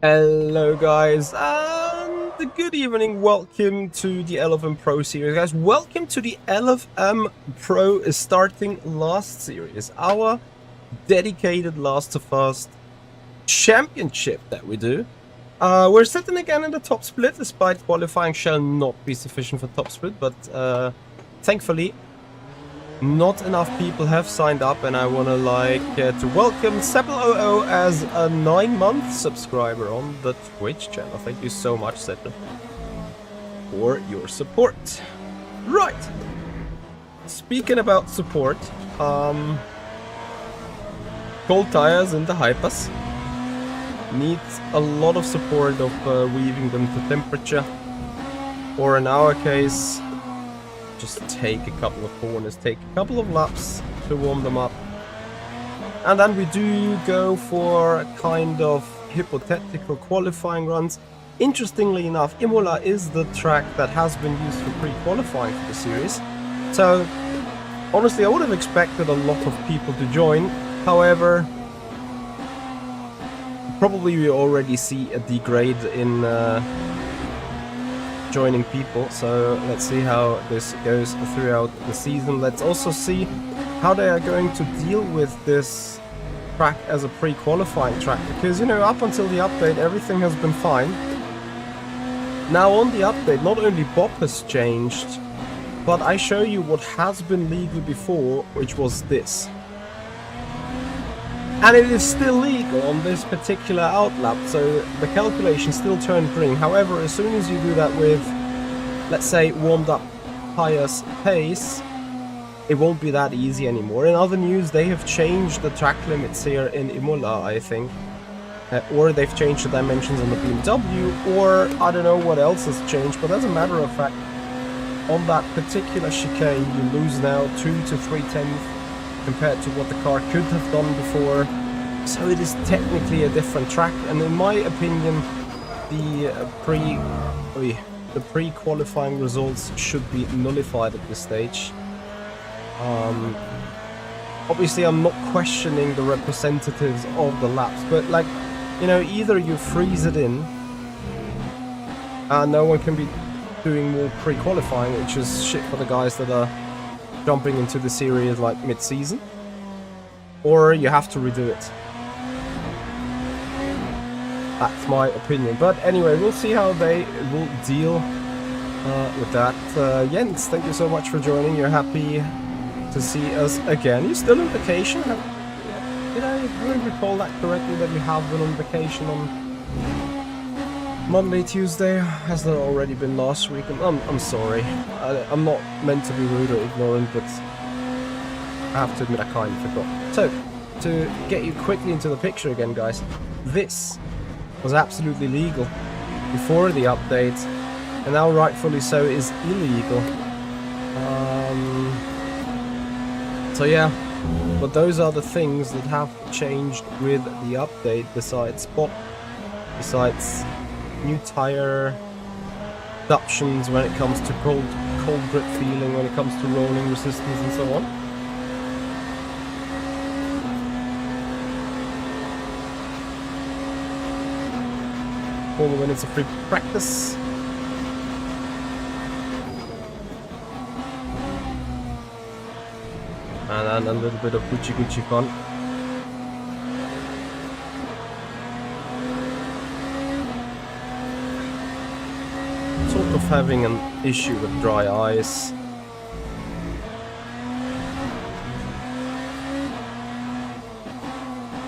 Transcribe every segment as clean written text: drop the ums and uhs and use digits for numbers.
Hello guys, and good evening. Welcome to the LFM Pro Series, guys. Welcome to the LFM Pro Starting Last Series, our dedicated Last to Fast championship that we do. We're sitting again in the top split, despite qualifying shall not be sufficient for top split, but thankfully not enough people have signed up, and I want to to welcome Seppel00 as a 9-month subscriber on the Twitch channel. Thank you so much, Seppel, for your support. Right. Speaking about support, cold tires in the Hypers needs a lot of support of weaving them to temperature, or in our case, just take a couple of corners, take a couple of laps to warm them up. And then we do go for kind of hypothetical qualifying runs. Interestingly enough, Imola is the track that has been used for pre-qualifying for the series. So, honestly, I would have expected a lot of people to join. However, probably we already see a degrade in joining people, so let's see how this goes throughout the season. Let's also see how they are going to deal with this track as a pre-qualifying track, because, you know, up until the update everything has been fine. Now on the update, not only Bob has changed, but I show you what has been legal before, which was this. And it is still legal on this particular outlap, so the calculation still turned green. However, as soon as you do that with, let's say, warmed up tires pace, it won't be that easy anymore. In other news, they have changed the track limits here in Imola, I think. Or they've changed the dimensions on the BMW, or I don't know what else has changed, but as a matter of fact, on that particular chicane, you lose now 2 to 3 tenths compared to what the car could have done before. So it is technically a different track, and in my opinion, the pre-qualifying results should be nullified at this stage. Obviously I'm not questioning the representatives of the laps, but, like, you know, either you freeze it in and no one can be doing more pre-qualifying, which is shit for the guys that are jumping into the series like mid-season, or you have to redo it. That's my opinion. But anyway, we'll see how they will deal with that. Jens, thank you so much for joining. You're happy to see us again. You're still on vacation? Did I really recall that correctly, that you have been on vacation on Monday, Tuesday? Has that already been last week? I'm sorry. I'm not meant to be rude or ignorant, but I have to admit I kind of forgot. So, to get you quickly into the picture again, guys, this was absolutely legal before the update, and now rightfully so is illegal. So yeah, but those are the things that have changed with the update, besides Spot, besides new tire options when it comes to cold grip feeling, when it comes to rolling resistance and so on. 4 minutes of free practice. And then a little bit of Gucci fun. Sort of having an issue with dry ice.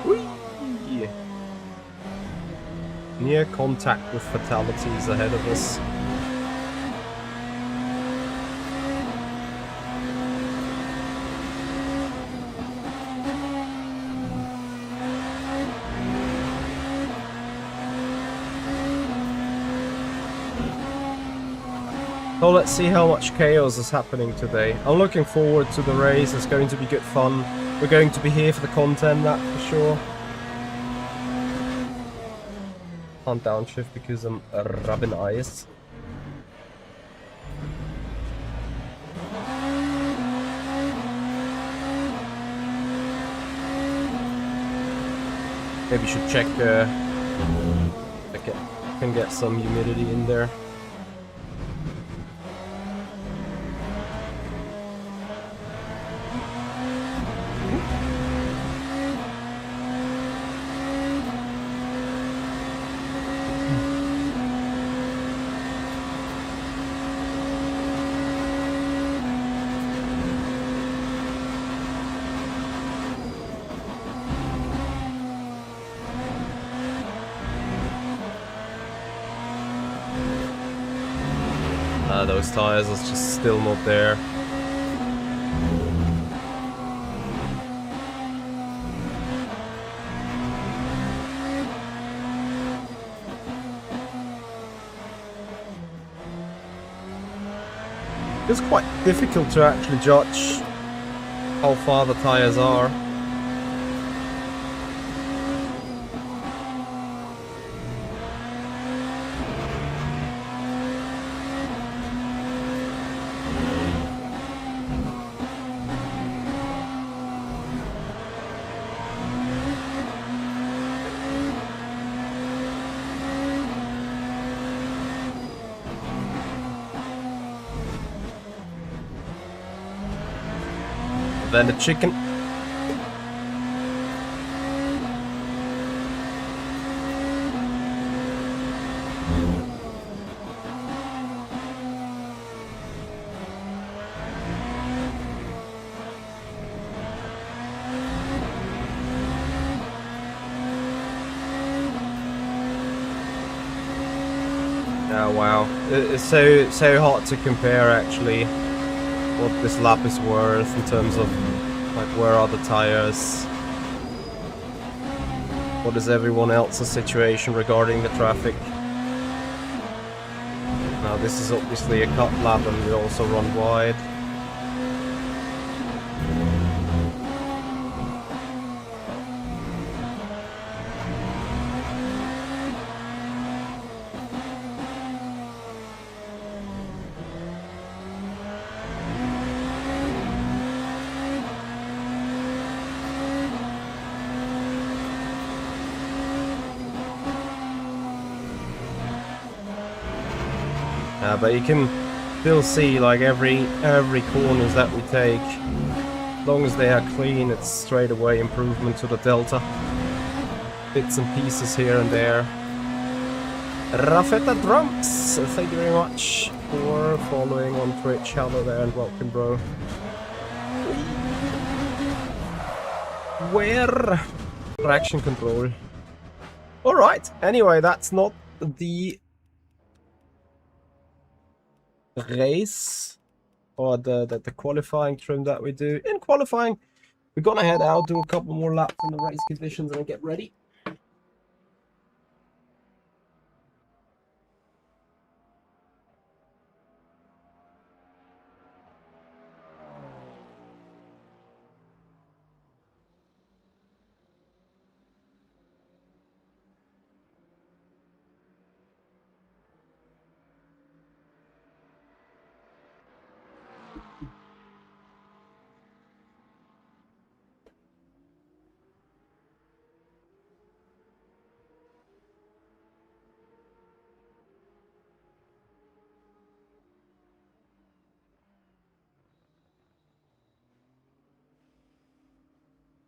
Whee! Near contact with fatalities ahead of us. So let's see how much chaos is happening today. I'm looking forward to the race. It's going to be good fun. We're going to be here for the content, that's for sure. Can't downshift because I'm rubbing eyes. Maybe should check can get some humidity in there. Those tires are just still not there. It's quite difficult to actually judge how far the tires are. Then the chicken. Oh wow, it's so hard to compare actually what this lap is worth in terms of like where are the tires, what is everyone else's situation regarding the traffic. Now this is obviously a cut lap and we also run wide. But you can still see like every corners that we take, as long as they are clean, it's straight away improvement to the delta. Bits and pieces here and there. Rafetta Drums, thank you very much for following on Twitch. Hello there and welcome, bro. Where? Traction control. Alright, anyway, that's not the race or the qualifying trim that we do. In qualifying, we're gonna head out, do a couple more laps in the race conditions and get ready.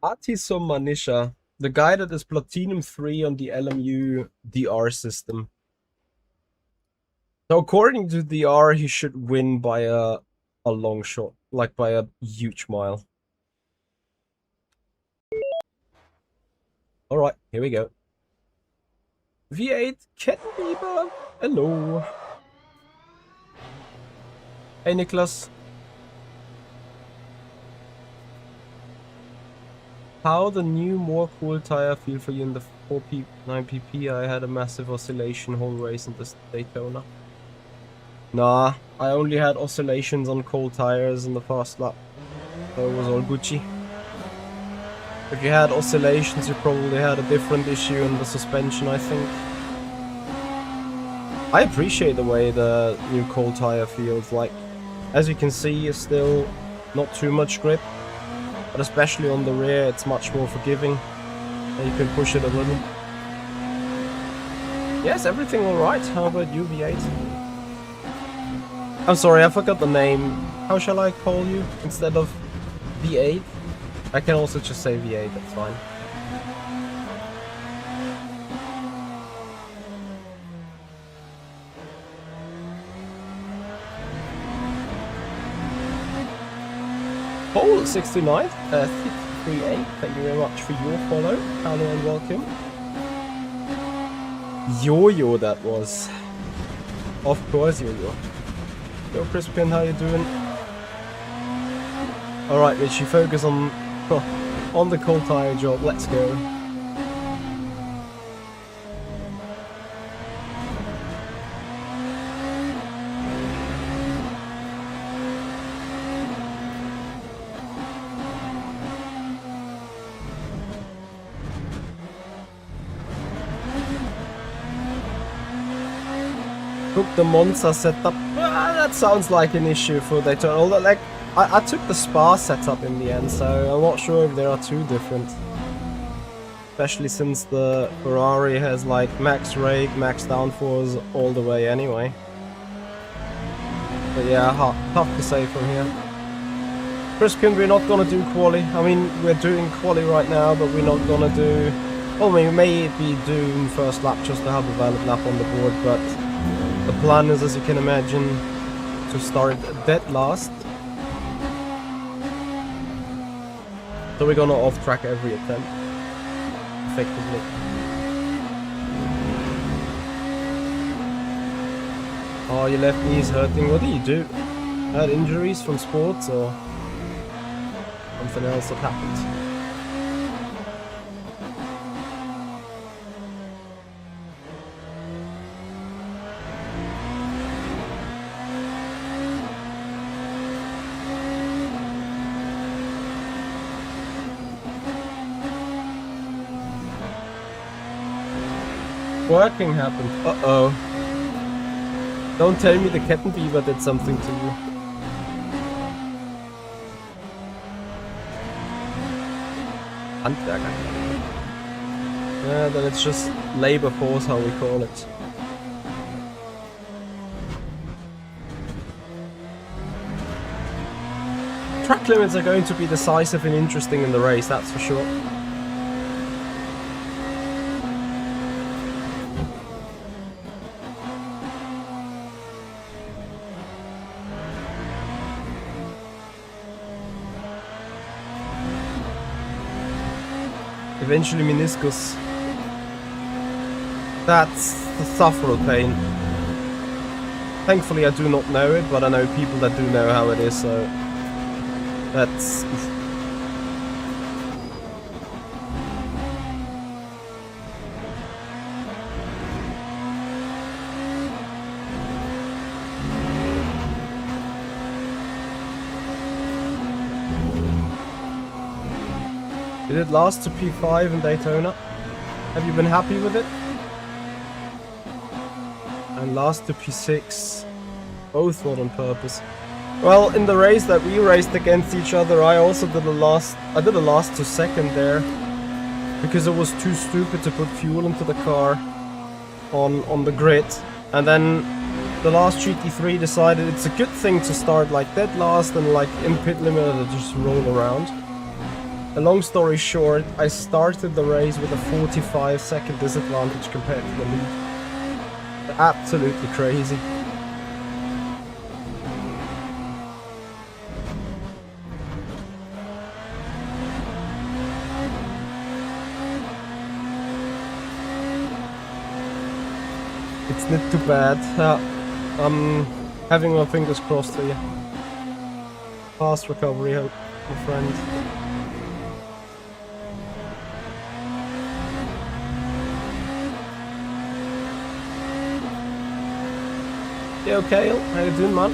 Atiso Manisha, the guy that is Platinum 3 on the LMU DR system. So according to DR, he should win by a long shot, like by a huge mile. Alright, here we go. V8 Kettenbieber, hello. Hey Niklas. How the new more cool tire feel for you in the 9PP? I had a massive oscillation whole race in this Daytona. Nah, I only had oscillations on cold tires in the fast lap. So it was all Gucci. If you had oscillations, you probably had a different issue in the suspension, I think. I appreciate the way the new cold tire feels. Like, as you can see, it's still not too much grip. But especially on the rear, it's much more forgiving, and you can push it a little. Yes, everything alright. How about you, V8? I'm sorry, I forgot the name. How shall I call you instead of V8? I can also just say V8, that's fine. Pole 69, 3A, thank you very much for your follow. Hello and welcome. Yo-yo that was. Of course, yo-yo. Yo, Crispin, how you doing? Alright, Richie, focus on the cold tire job. Let's go. Took the Monza setup. That sounds like an issue for Daytona. Although, like, I took the Spa setup in the end, so I'm not sure if they are too different. Especially since the Ferrari has like max rake, max downforce all the way anyway. But yeah, tough to say from here. Crispin, we're not gonna do quali. I mean, we're doing quali right now, but we're not gonna do. Well, we may be doing first lap just to have a valid lap on the board, but the plan is, as you can imagine, to start dead last. So we're gonna off-track every attempt, effectively. Oh, your left knee is hurting. What do you do? Had injuries from sports or something else that happened? Working happened. Uh-oh. Don't tell me the Kettenbeaver did something to you. Handwerker. Yeah, then it's just labor force, how we call it. Track limits are going to be decisive and interesting in the race, that's for sure. Eventually meniscus. That's the sufferal pain. Thankfully I do not know it, but I know people that do know how it is, so that's... Did it last to P5 in Daytona? Have you been happy with it? And last to P6. Both not on purpose. Well, in the race that we raced against each other, I also did a last to second there. Because it was too stupid to put fuel into the car on the grid. And then the last GT3 decided it's a good thing to start like dead last and like in pit limit to just roll around. A long story short, I started the race with a 45-second disadvantage compared to the lead. Absolutely crazy. It's not too bad. I'm having my fingers crossed for you. Fast recovery, hope, my friend. Yo, Kale, how you doing, man?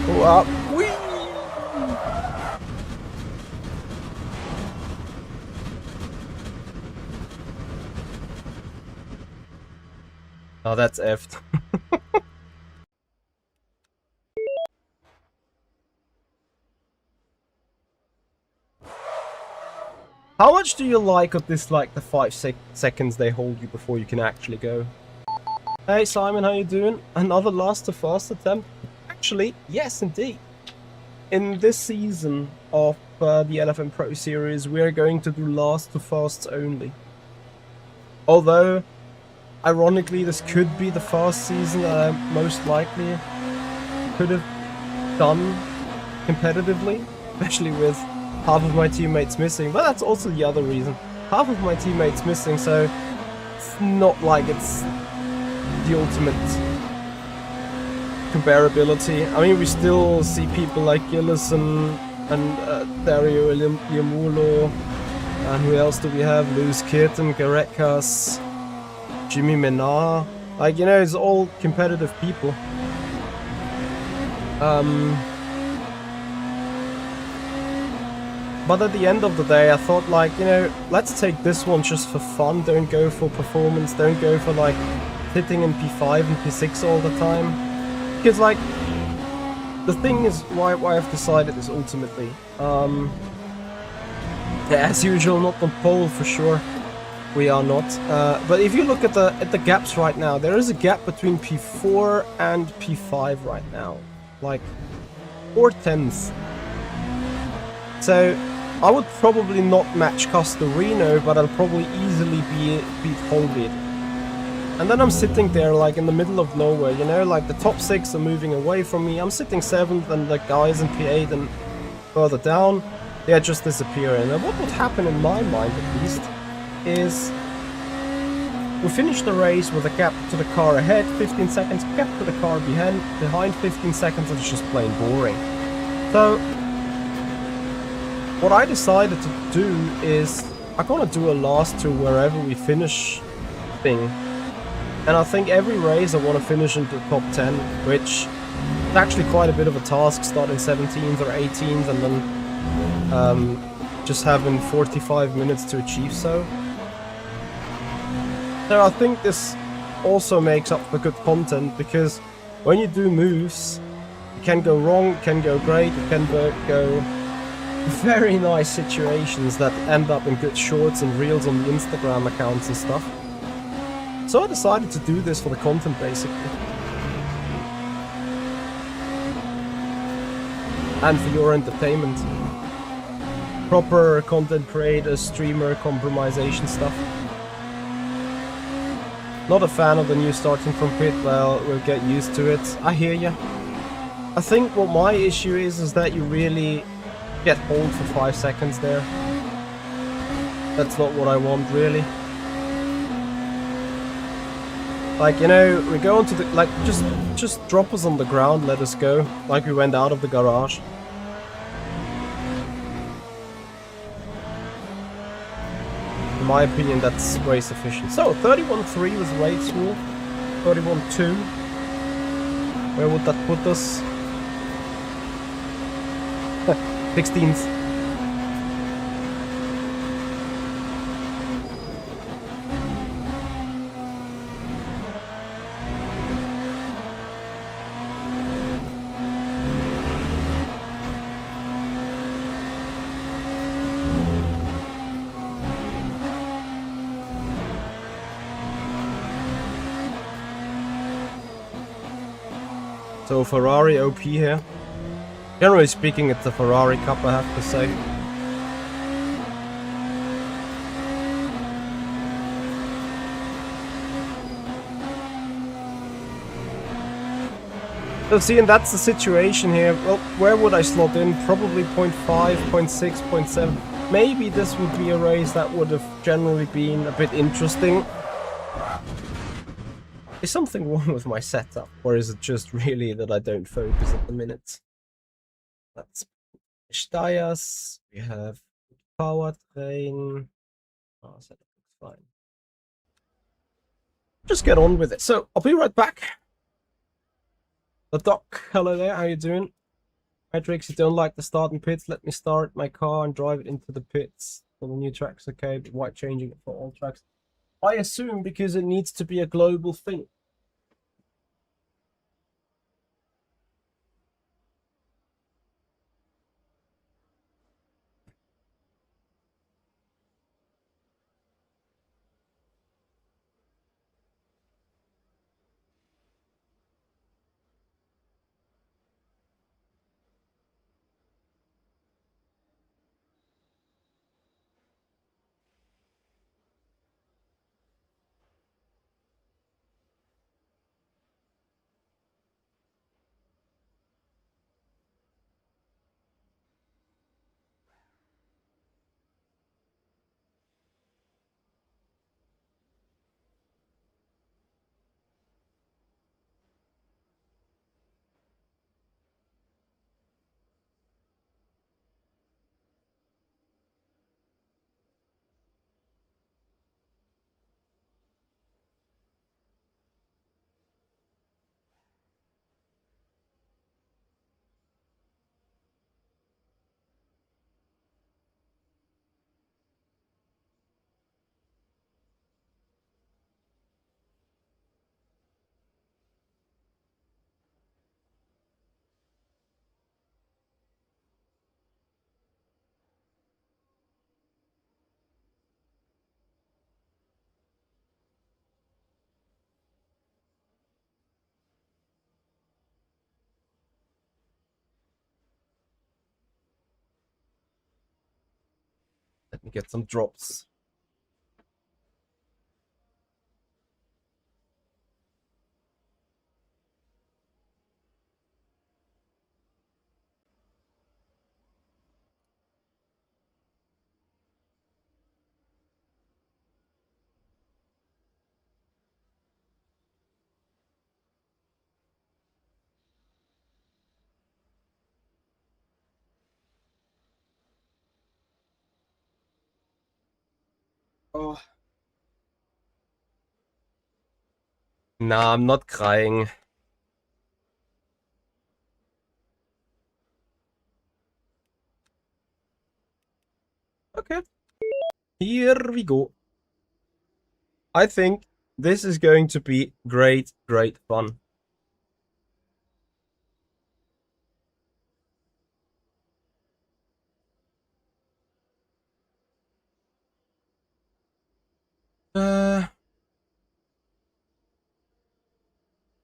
Oh, up. Whee! Oh, that's effed. How much do you like or dislike the 5 seconds they hold you before you can actually go? Hey Simon, how you doing? Another last to fast attempt? Actually, yes indeed. In this season of the LFM Pro Series, we are going to do last to fasts only. Although, ironically, this could be the fast season that I most likely could have done competitively, especially with half of my teammates missing. But that's also the other reason. Half of my teammates missing, so it's not like it's the ultimate comparability. I mean, we still see people like Gillis and Dario Imola, and who else do we have? Luz Kitten, Garekas, Jimmy Menard. Like, you know, it's all competitive people. But at the end of the day, I thought, like, you know, let's take this one just for fun. Don't go for performance. Don't go for, like, hitting in P5 and P6 all the time. Because, like, the thing is why I've decided this ultimately. As usual, not on pole for sure. We are not. But if you look at the gaps right now, there is a gap between P4 and P5 right now. Like, 4/10. So, I would probably not match Castorino, but I'll probably easily beat Holvid. And then I'm sitting there, like, in the middle of nowhere, you know? Like, the top 6 are moving away from me. I'm sitting 7th, and the guys in P8 and further down, they're just disappearing. And what would happen in my mind, at least, is we finish the race with a gap to the car ahead, 15 seconds, gap to the car behind 15 seconds, and it's just plain boring. So, what I decided to do is, I'm gonna do a last to wherever we finish thing. And I think every race I want to finish into the top 10, which is actually quite a bit of a task, starting 17th or 18th and then just having 45 minutes to achieve so. So I think this also makes up for good content, because when you do moves, it can go wrong, it can go great, it can go very nice situations that end up in good shorts and reels on the Instagram accounts and stuff. So I decided to do this for the content, basically. And for your entertainment. Proper content creator, streamer, compromisation stuff. Not a fan of the new starting from pit, well, we'll get used to it. I hear ya. I think what my issue is that you really get hold for 5 seconds there. That's not what I want, really. Like, you know, we go onto the, like, just drop us on the ground, let us go, like we went out of the garage. In my opinion, that's way sufficient. So, 31.3 was race rule, 31.2. Where would that put us? 16th. So Ferrari OP here. Generally speaking, it's a Ferrari Cup, I have to say. So see, and that's the situation here. Well, where would I slot in? Probably 0.5, 0.6, 0.7. Maybe this would be a race that would have generally been a bit interesting. Is something wrong with my setup, or is it just really that I don't focus at the minute? Let's Steyrs. We have powertrain. Oh, setup looks fine. Just get on with it. So I'll be right back. The doc, hello there. How you doing? Matrix, you don't like the start in pits? Let me start my car and drive it into the pits for the new tracks. Okay, but why changing it for all tracks? I assume because it needs to be a global thing. Get some drops. Oh. Nah, I'm not crying. Okay. Here we go. I think this is going to be great, great fun.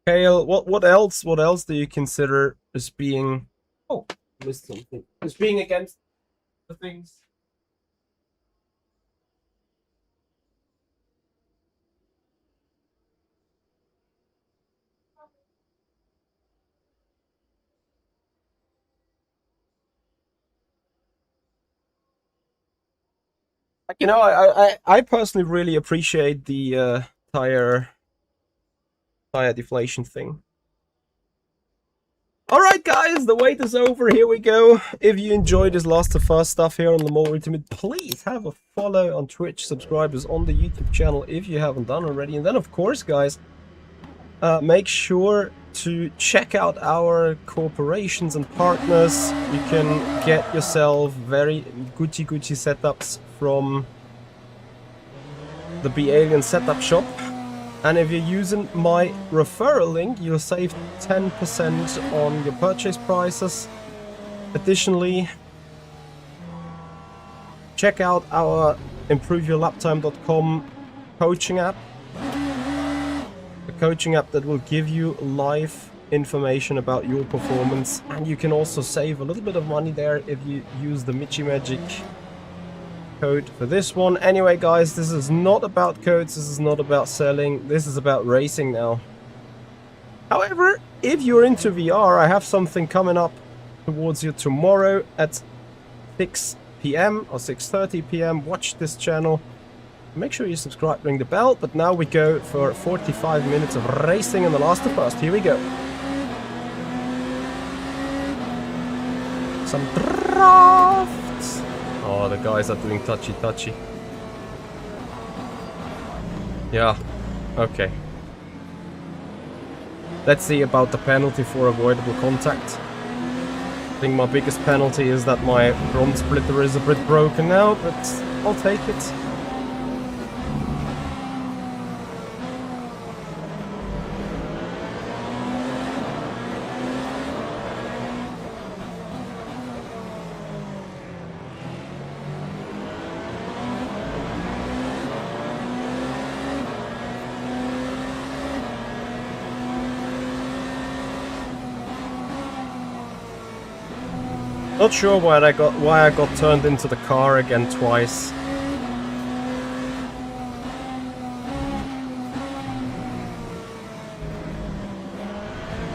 Kale, what else do you consider as being... Oh, missed something. As being against the things? You know, I personally really appreciate the tire deflation thing. Alright guys, the wait is over, here we go. If you enjoyed this Last of Us stuff here on the More Ultimate, please have a follow on Twitch, subscribe us on the YouTube channel if you haven't done already. And then of course guys, make sure to check out our corporations and partners. You can get yourself very Gucci setups from the Be-Alien setup shop. And if you're using my referral link, you'll save 10% on your purchase prices. Additionally, check out our improveyourlaptime.com coaching app. A coaching app that will give you live information about your performance. And you can also save a little bit of money there if you use the Michi Magic code for this one. Anyway guys, this is not about codes, this is not about selling, this is about racing now. However, if you're into VR, I have something coming up towards you tomorrow at 6 PM or 6:30 PM. Watch this channel. Make sure you subscribe, ring the bell. But now we go for 45 minutes of racing in The Last of Us. Here we go. Some drafts. Oh, the guys are doing touchy. Yeah, okay. Let's see about the penalty for avoidable contact. I think my biggest penalty is that my front splitter is a bit broken now, but I'll take it. Not sure why I got turned into the car again twice.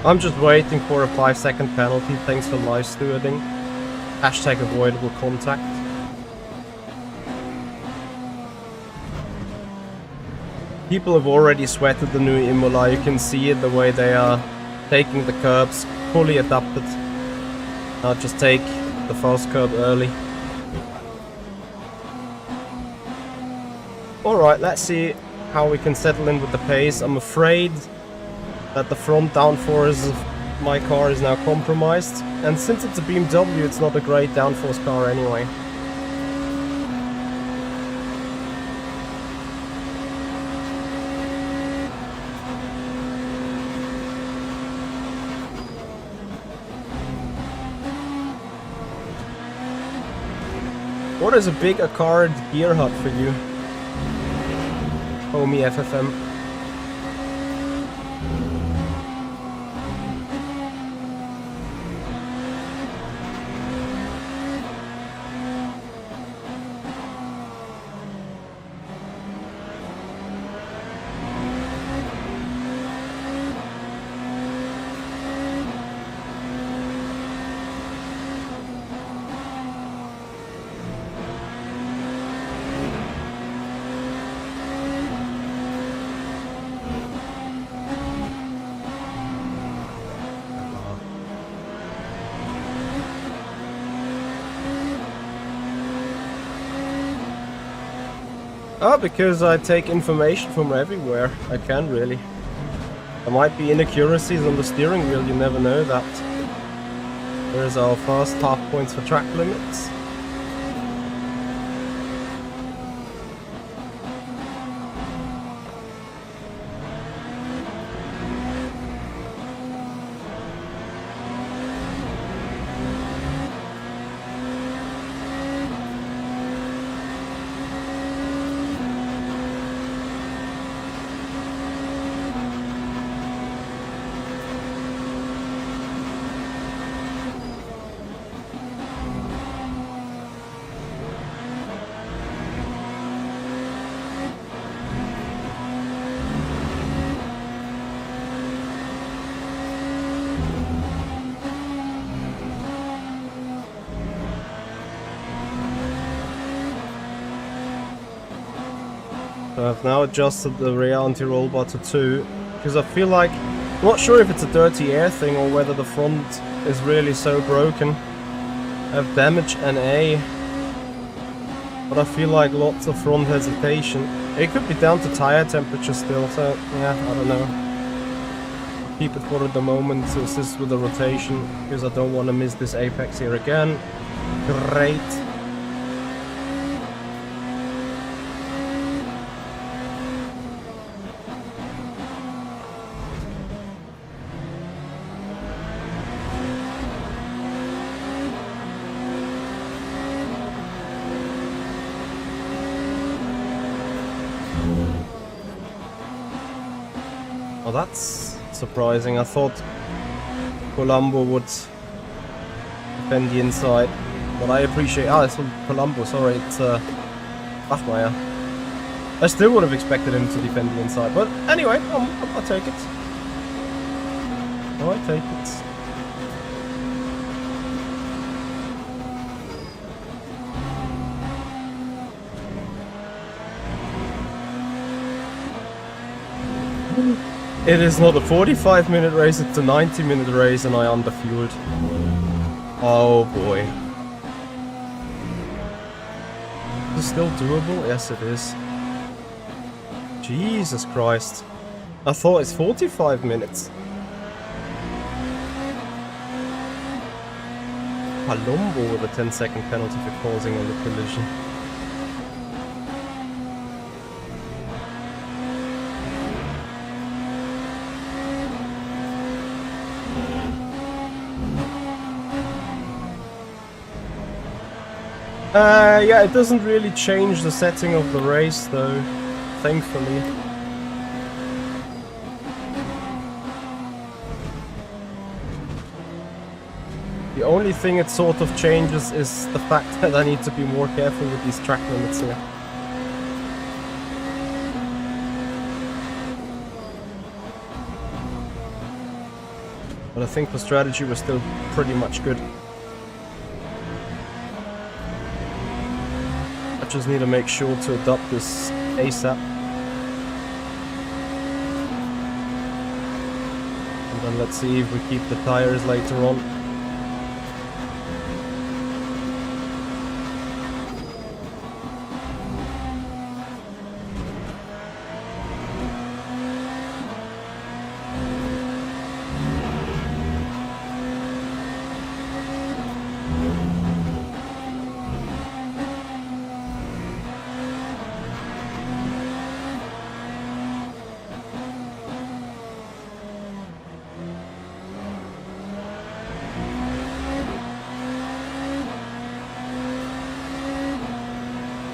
I'm just waiting for a 5-second penalty. Thanks for live stewarding. Hashtag avoidable contact. People have already sweated the new Imola. You can see it the way they are taking the curbs, fully adapted. Now just take the fast curb early. Alright, let's see how we can settle in with the pace. I'm afraid that the front downforce of my car is now compromised. And since it's a BMW, it's not a great downforce car anyway. What is a big Accord gear hut for you, homie FFM? Oh, because I take information from everywhere. I can really. There might be inaccuracies on the steering wheel, you never know that. There's our first half points for track limits. So I've now adjusted the rear anti-roll bar to 2, because I feel like, I'm not sure if it's a dirty air thing or whether the front is really so broken. I have damage NA, but I feel like lots of front hesitation. It could be down to tire temperature still, so yeah, I don't know. Keep it for the moment to assist with the rotation, because I don't want to miss this apex here again. Great. Oh, that's surprising. I thought Colombo would defend the inside, but I appreciate... Ah, it's from Colombo, sorry, it's Bachmeier. I still would have expected him to defend the inside, but anyway, I'll take it. I'll take it. It is not a 45-minute race, it's a 90-minute race, and I underfueled. Oh boy. Is it still doable? Yes, it is. Jesus Christ. I thought it's 45 minutes. Palombo with a 10-second penalty for causing on the collision. Yeah, it doesn't really change the setting of the race though, thankfully. The only thing it sort of changes is the fact that I need to be more careful with these track limits here. But I think the strategy was still pretty much good. Just need to make sure to adopt this ASAP. And then let's see if we keep the tires later on.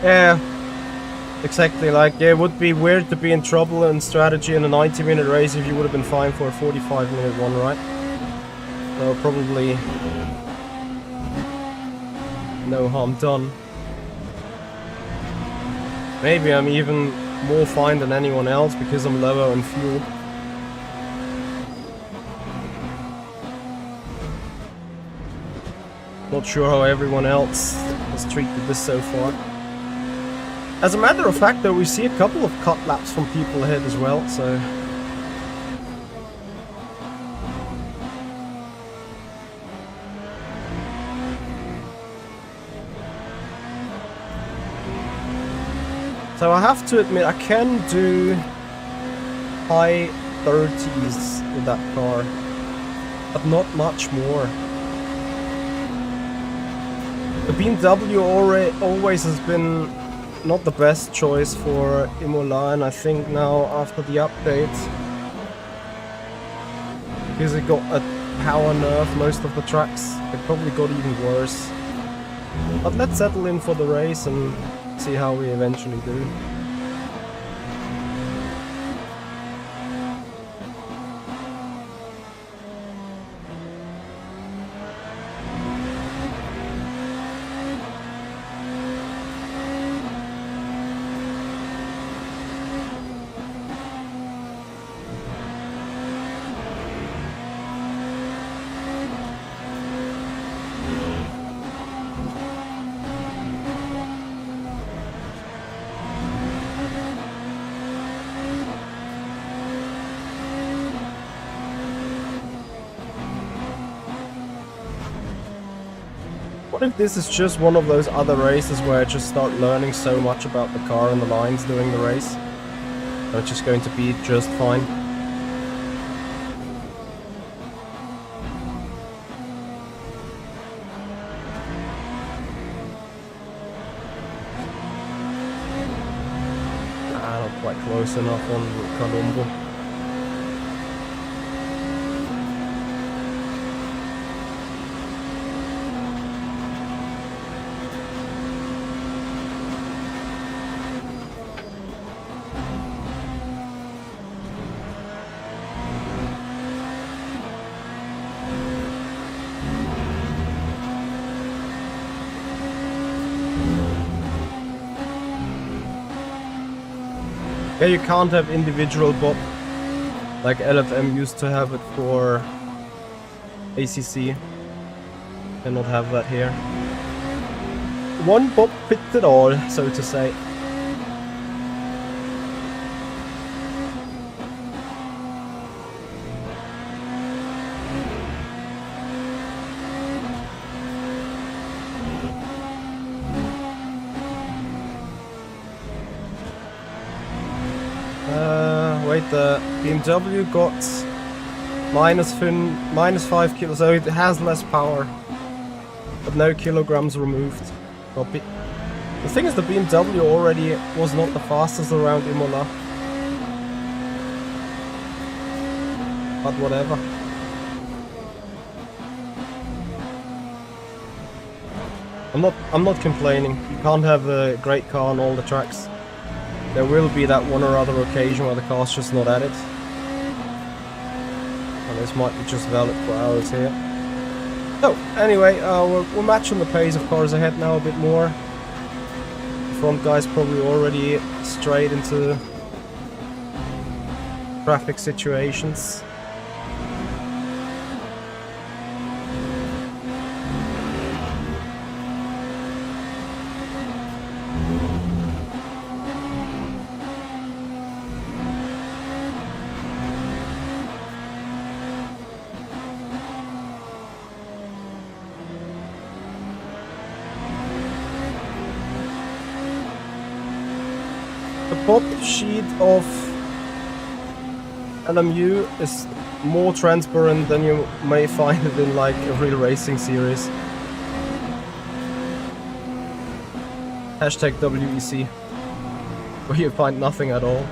Yeah, exactly. Like, yeah, it would be weird to be in trouble in strategy in a 90-minute race if you would have been fine for a 45-minute one, right? So probably no harm done. Maybe I'm even more fine than anyone else because I'm lower on fuel. Not sure how everyone else has treated this so far. As a matter of fact, though, we see a couple of cut laps from people ahead as well, so... So I have to admit, I can do high 30s with that car, but not much more. The BMW always has been not the best choice for Imola, and I think now after the update, because it got a power nerf most of the tracks, it probably got even worse. But let's settle in for the race and see how we eventually do. What if this is just one of those other races where I just start learning so much about the car and the lines during the race? So it's just going to be just fine. Not quite close enough on Colombo. Yeah, you can't have individual bop like LFM used to have it for ACC. Cannot have that here. One bop fits it all, so to say. Wait, the BMW got minus 5 kilos, so it has less power, but no kilograms removed. Copy. The thing is, the BMW already was not the fastest around Imola, but whatever. I'm not complaining. You can't have a great car on all the tracks. There will be that one or other occasion where the car's just not at it. And this might be just valid for ours here. So, anyway, we're matching the pace of cars ahead now a bit more. The front guy's probably already straight into traffic situations. The bot sheet of LMU is more transparent than you may find it in like a real racing series. Hashtag WEC, where you find nothing at all.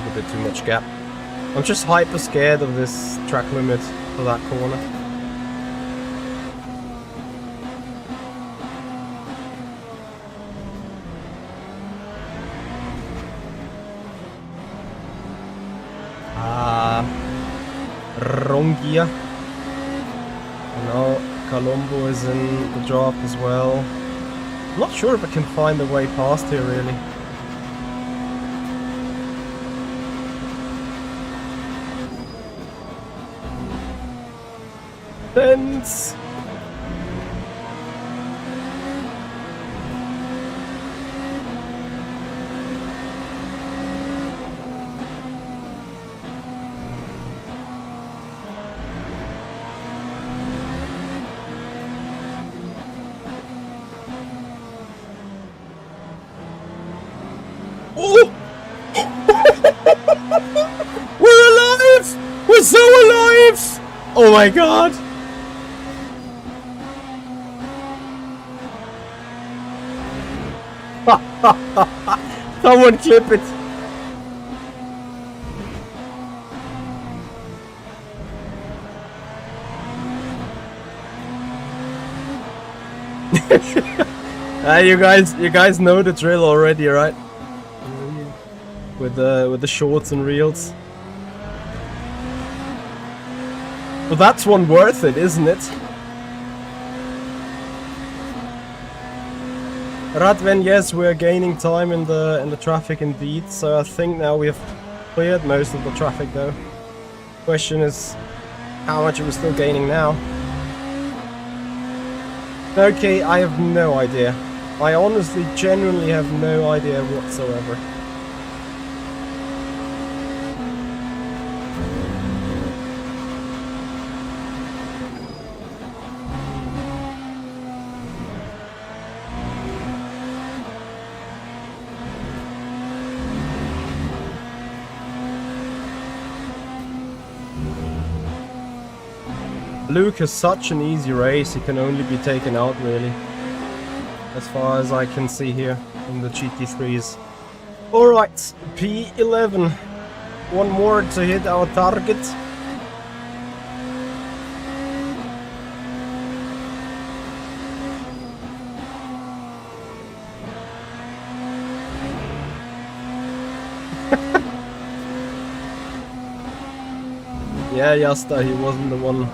A bit too much gap. I'm just hyper scared of this track limit for that corner. Wrong gear. Now Colombo is in the draft as well. I'm not sure if I can find a way past here really. Tense. Oh! We're alive! We're so alive! Oh my god! Someone clip it! You guys know the drill already, right? With the shorts and reels. Well, that's one worth it, isn't it? Radven, yes, we're gaining time in the traffic indeed. So I think now we have cleared most of the traffic though. Question is, how much are we still gaining now? Okay, I have no idea. I honestly, genuinely have no idea whatsoever. Luke has such an easy race, he can only be taken out really. As far as I can see here in the GT3s. Alright, P11. One more to hit our target. Yeah, Yasta, he wasn't the one.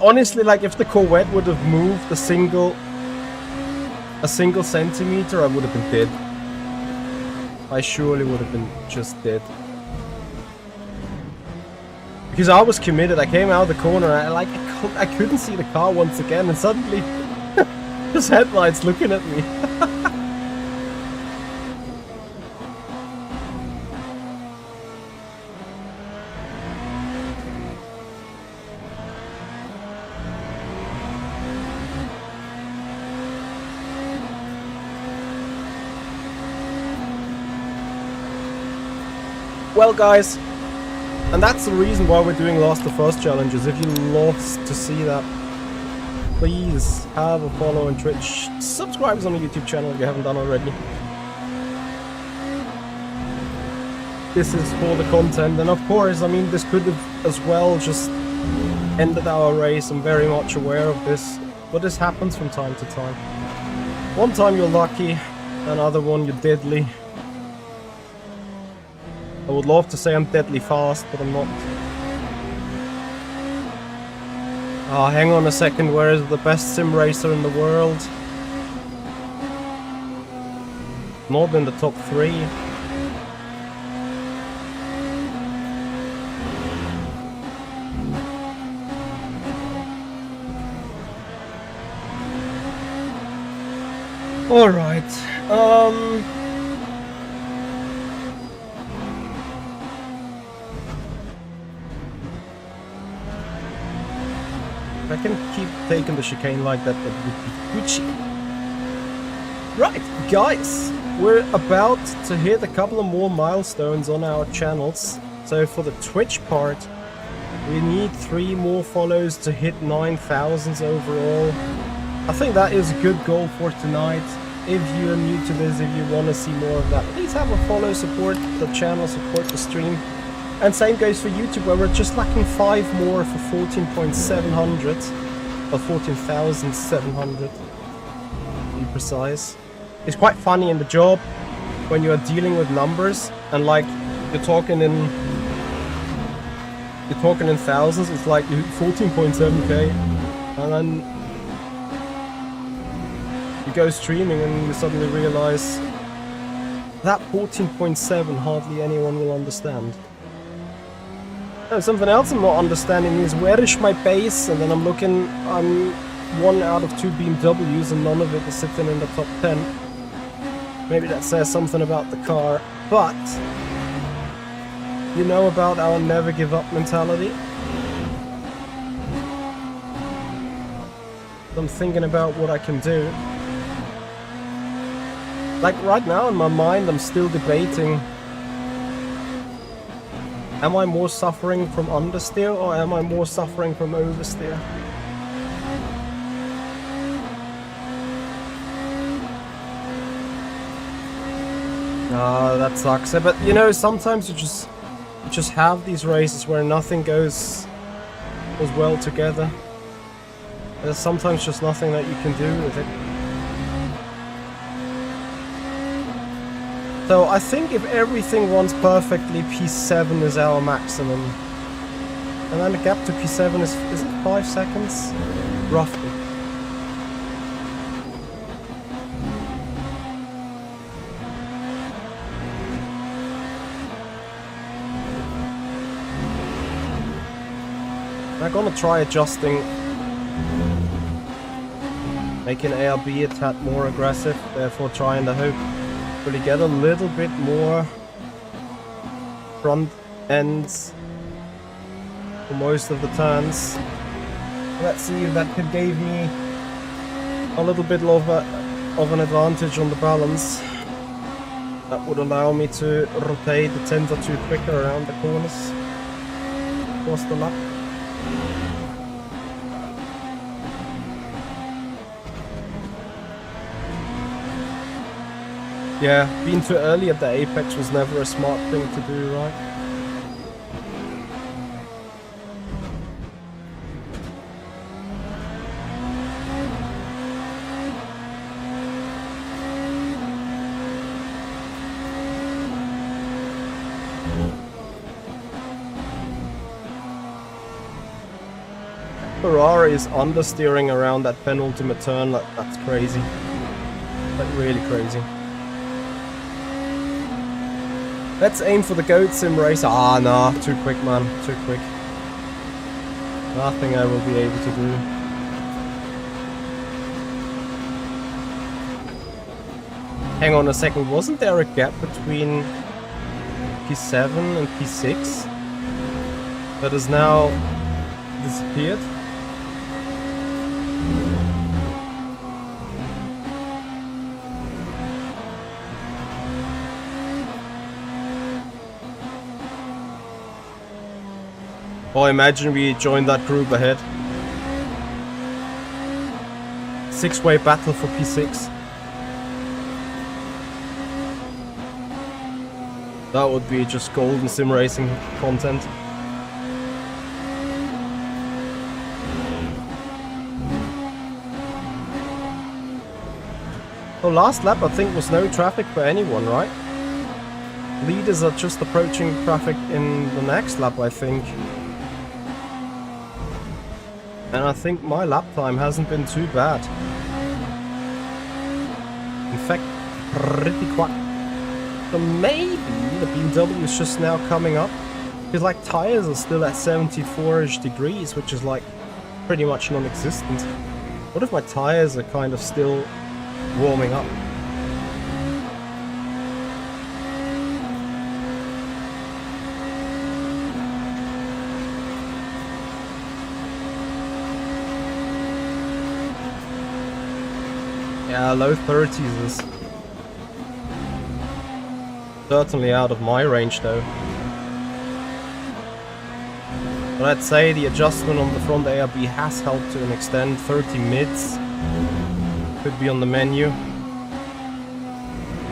Honestly, like if the Corvette would have moved a single centimeter, I would have been dead. I surely would have been just dead. Because I was committed. I came out of the corner and I couldn't see the car once again, and suddenly his headlights looking at me. Well guys, and that's the reason why we're doing Last to First challenges. If you lost to see that, please have a follow on Twitch. Subscribe on the YouTube channel if you haven't done already. This is for the content, and of course, I mean, this could have as well just ended our race. I'm very much aware of this, but this happens from time to time. One time you're lucky, another one you're deadly. I would love to say I'm deadly fast, but I'm not. Ah, hang on a second, where is the best sim racer in the world? Not in the top 3. Alright, if I can keep taking the chicane like that, that would be Gucci. Right, guys, we're about to hit a couple of more milestones on our channels. So for the Twitch part, we need 3 more follows to hit 9,000 overall. I think that is a good goal for tonight. If you're new to this, if you want to see more of that, please have a follow, support the channel, support the stream. And same goes for YouTube, where we're just lacking 5 more for 14,700, or 14,700 to be precise. It's quite funny in the job when you are dealing with numbers and like you're talking in thousands. It's like 14.7k, and then you go streaming and you suddenly realize that 14.7 hardly anyone will understand. Something else I'm not understanding is where is my base, and then I'm looking, I'm 1 out of 2 BMWs and none of it is sitting in the top 10. Maybe that says something about the car, but you know about our never give up mentality? I'm thinking about what I can do. Like right now in my mind, I'm still debating. Am I more suffering from understeer or am I more suffering from oversteer? Ah, that sucks. But you know, sometimes you just have these races where nothing goes well together. There's sometimes just nothing that you can do with it. So I think if everything runs perfectly, P7 is our maximum. And then the gap to P7 is it 5 seconds? Roughly. I'm gonna try adjusting, making ARB a tad more aggressive, therefore trying to hopefully get a little bit more front ends for most of the turns. Let's see if that could give me a little bit of an advantage on the balance. That would allow me to rotate the 10 or 2 quicker around the corners across the lap. Yeah, being too early at the apex was never a smart thing to do, right? Ferrari is understeering around that penultimate turn. That's crazy. Like really crazy. Let's aim for the GOAT sim race. Ah, nah, too quick, man, too quick. Nothing I will be able to do. Hang on a second, wasn't there a gap between P7 and P6 that has now disappeared? Oh, imagine we joined that group ahead. 6-way battle for P6. That would be just golden sim racing content. So last lap I think was no traffic for anyone, right? Leaders are just approaching traffic in the next lap, I think. And I think my lap time hasn't been too bad. In fact, pretty quick. So maybe the BMW is just now coming up. Because like tires are still at 74-ish degrees, which is like pretty much non-existent. What if my tires are kind of still warming up? Yeah, low 30s is certainly out of my range though. But I'd say the adjustment on the front ARB has helped to an extent. 30 mids could be on the menu.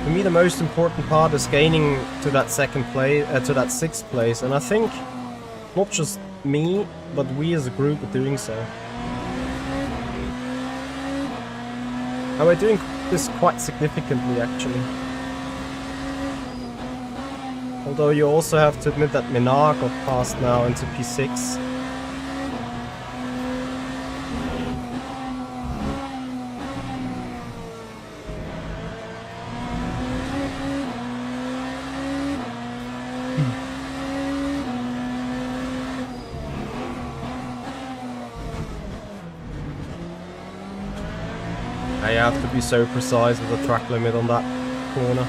For me the most important part is gaining to that to that 6th place, and I think not just me, but we as a group are doing so. And we're doing this quite significantly, actually. Although you also have to admit that Minar got passed now into P6. You have to be so precise with the track limit on that corner.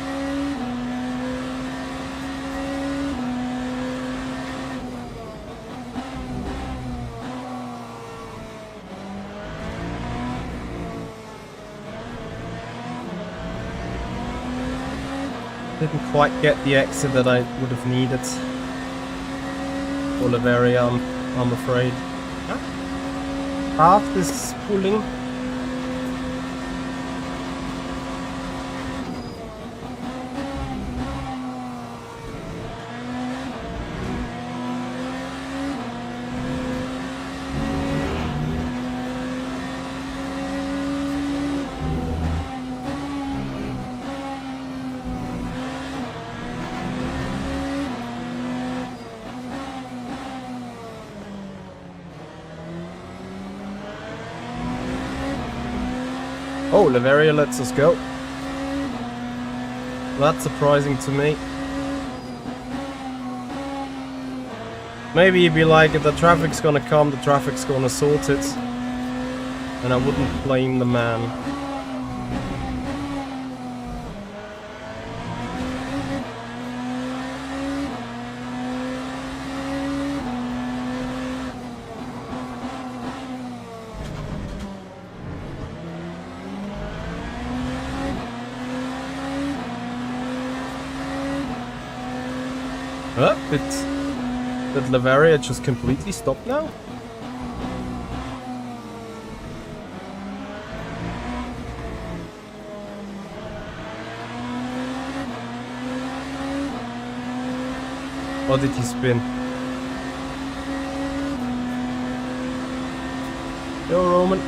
Didn't quite get the exit that I would have needed. For Oliveria, I'm afraid. Half this pulling. Oh, Oliveria lets us go. That's surprising to me. Maybe he'd be like, if the traffic's gonna come, the traffic's gonna sort it. And I wouldn't blame the man. Did Oliveria just completely stop now? Or did he spin? Yo, Roman.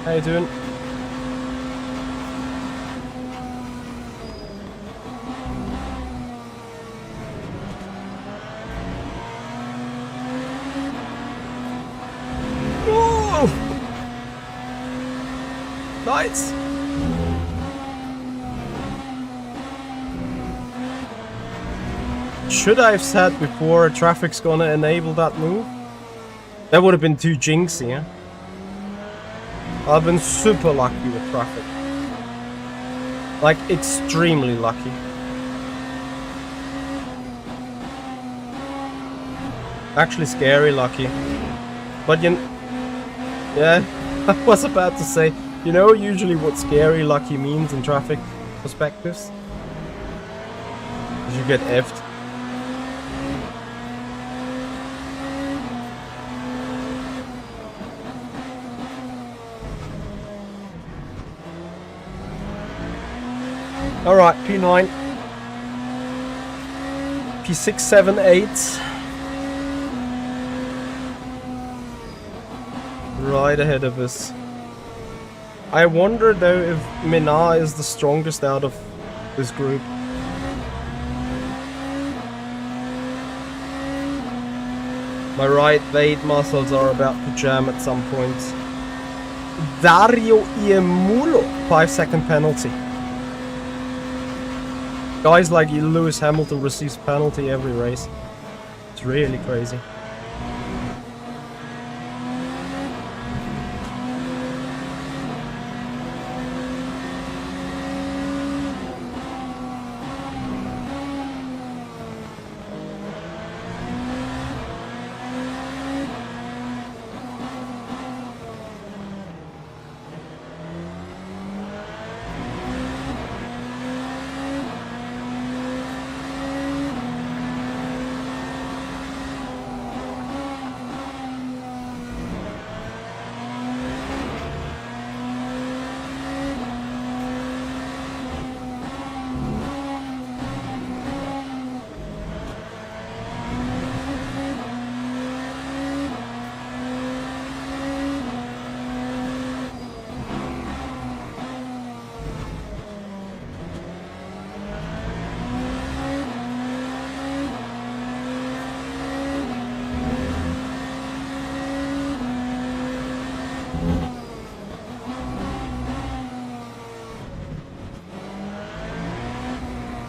How you doing? Nice. Should I have said before traffic's gonna enable that move? That would have been too jinxy, yeah? I've been super lucky with traffic. Like, extremely lucky. Actually scary lucky. But yeah, I was about to say, you know usually what scary lucky means in traffic perspectives? You get effed. Alright, P9. P6, 7, 8. Right ahead of us. I wonder though if Mina is the strongest out of this group. My right vade muscles are about to jam at some point. Dario Imola, 5-second penalty. Guys like Lewis Hamilton receives penalty every race. It's really crazy.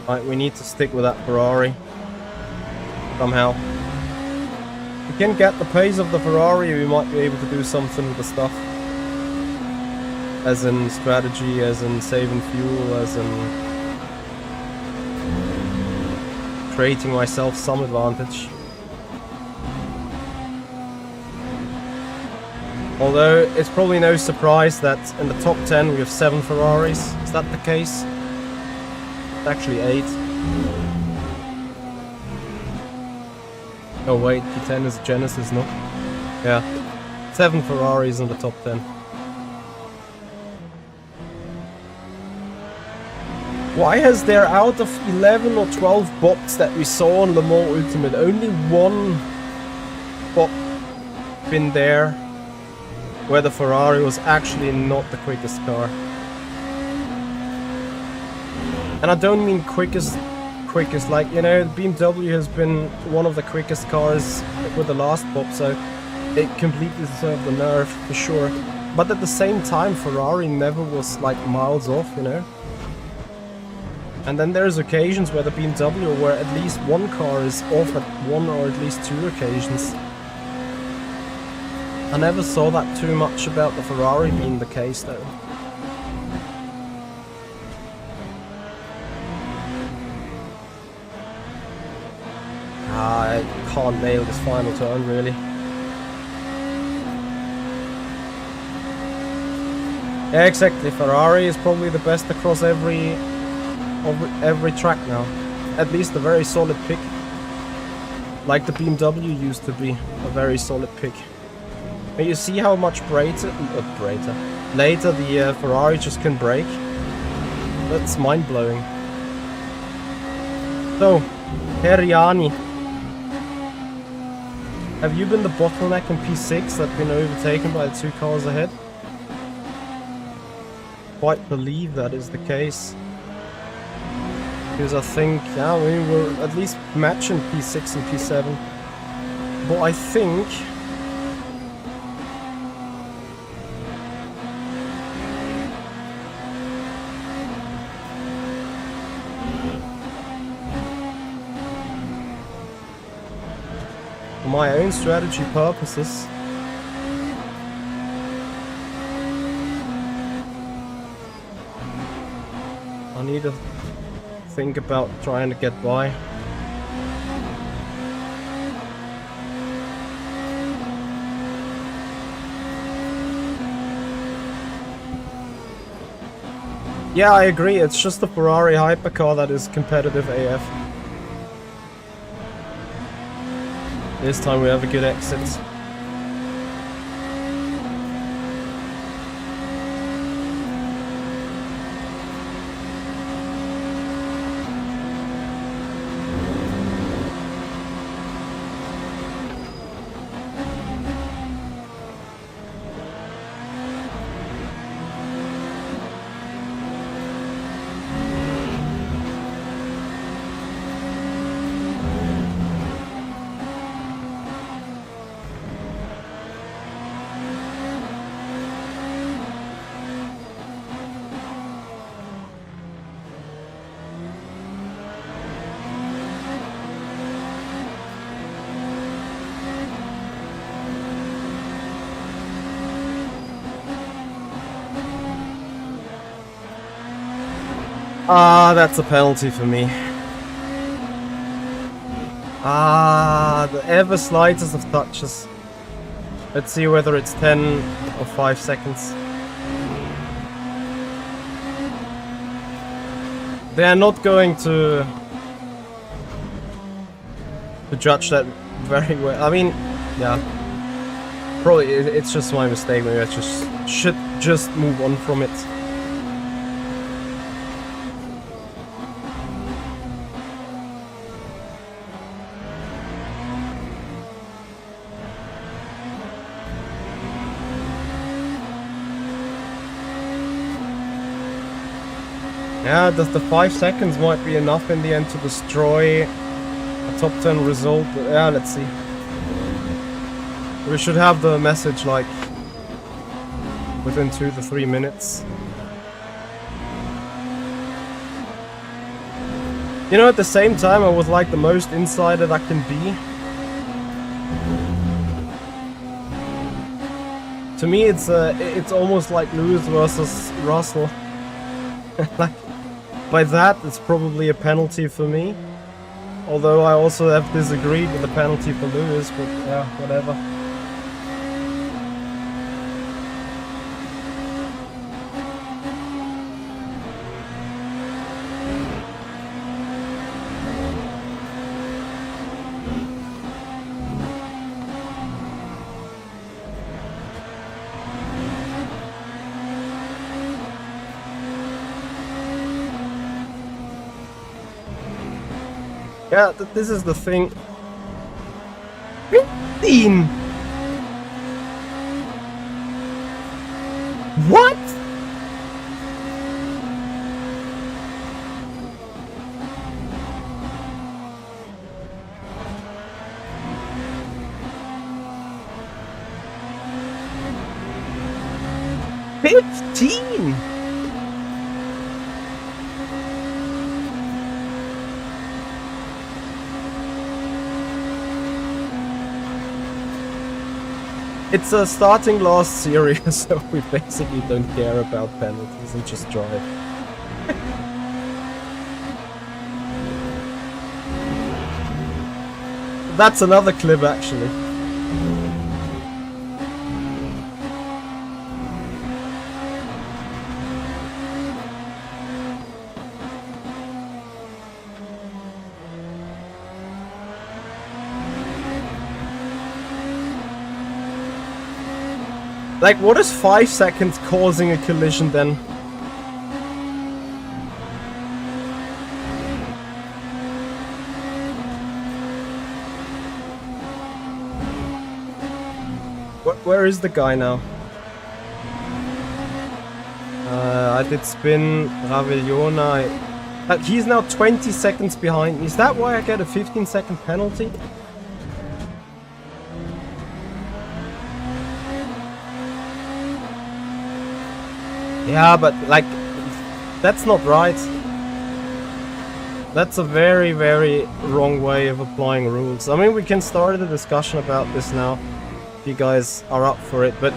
Right, we need to stick with that Ferrari. Somehow. If we can get the pace of the Ferrari, we might be able to do something with the stuff. As in strategy, as in saving fuel, as in creating myself some advantage. Although, it's probably no surprise that in the top 10 we have 7 Ferraris. Is that the case? It's actually 8. Oh wait, P10 is Genesis, no? Yeah. 7 Ferraris in the top 10. Why has there, out of 11 or 12 bots that we saw on Le Mans Ultimate, only one bot been there where the Ferrari was actually not the quickest car? And I don't mean quickest, like, you know, BMW has been one of the quickest cars with the last bop, so it completely deserved the nerve, for sure. But at the same time, Ferrari never was, like, miles off, you know? And then there's occasions where the BMW, where at least one car is off at one or at least 2 occasions. I never saw that too much about the Ferrari being the case, though. I can't nail this final turn, really. Yeah, exactly. Ferrari is probably the best across every track now. At least a very solid pick. Like the BMW used to be a very solid pick. And you see how much later the Ferrari just can brake. That's mind-blowing. So, Heriani, have you been the bottleneck in P6 that's been overtaken by the 2 cars ahead? Quite believe that is the case. Because I think, yeah, we were at least matching P6 and P7. But I think... for my own strategy purposes, I need to think about trying to get by. Yeah, I agree. It's just the Ferrari hypercar that is competitive AF. This time we have a good exit. Ah, that's a penalty for me. Ah, the ever slightest of touches. Let's see whether it's 10 or 5 seconds. They are not going to judge that very well. I mean, yeah. Probably it's just my mistake. Maybe I should just move on from it. Yeah, the 5 seconds might be enough in the end to destroy a top 10 result, but yeah, let's see. We should have the message like within 2 to 3 minutes. You know, at the same time, I would like the most insider that can be. To me, it's almost like Lewis versus Russell. Like, by that, it's probably a penalty for me. Although I also have disagreed with the penalty for Lewis, but yeah, whatever. Yeah, this is the thing. 15! What? $15! It's a starting last series, so we basically don't care about penalties and just drive. That's another clip, actually. Like, what is 5 seconds causing a collision then? Where is the guy now? I did spin Ravillona. He's now 20 seconds behind me. Is that why I get a 15-second penalty? Yeah, but like, that's not right. That's a very, very wrong way of applying rules. I mean, we can start a discussion about this now, if you guys are up for it, but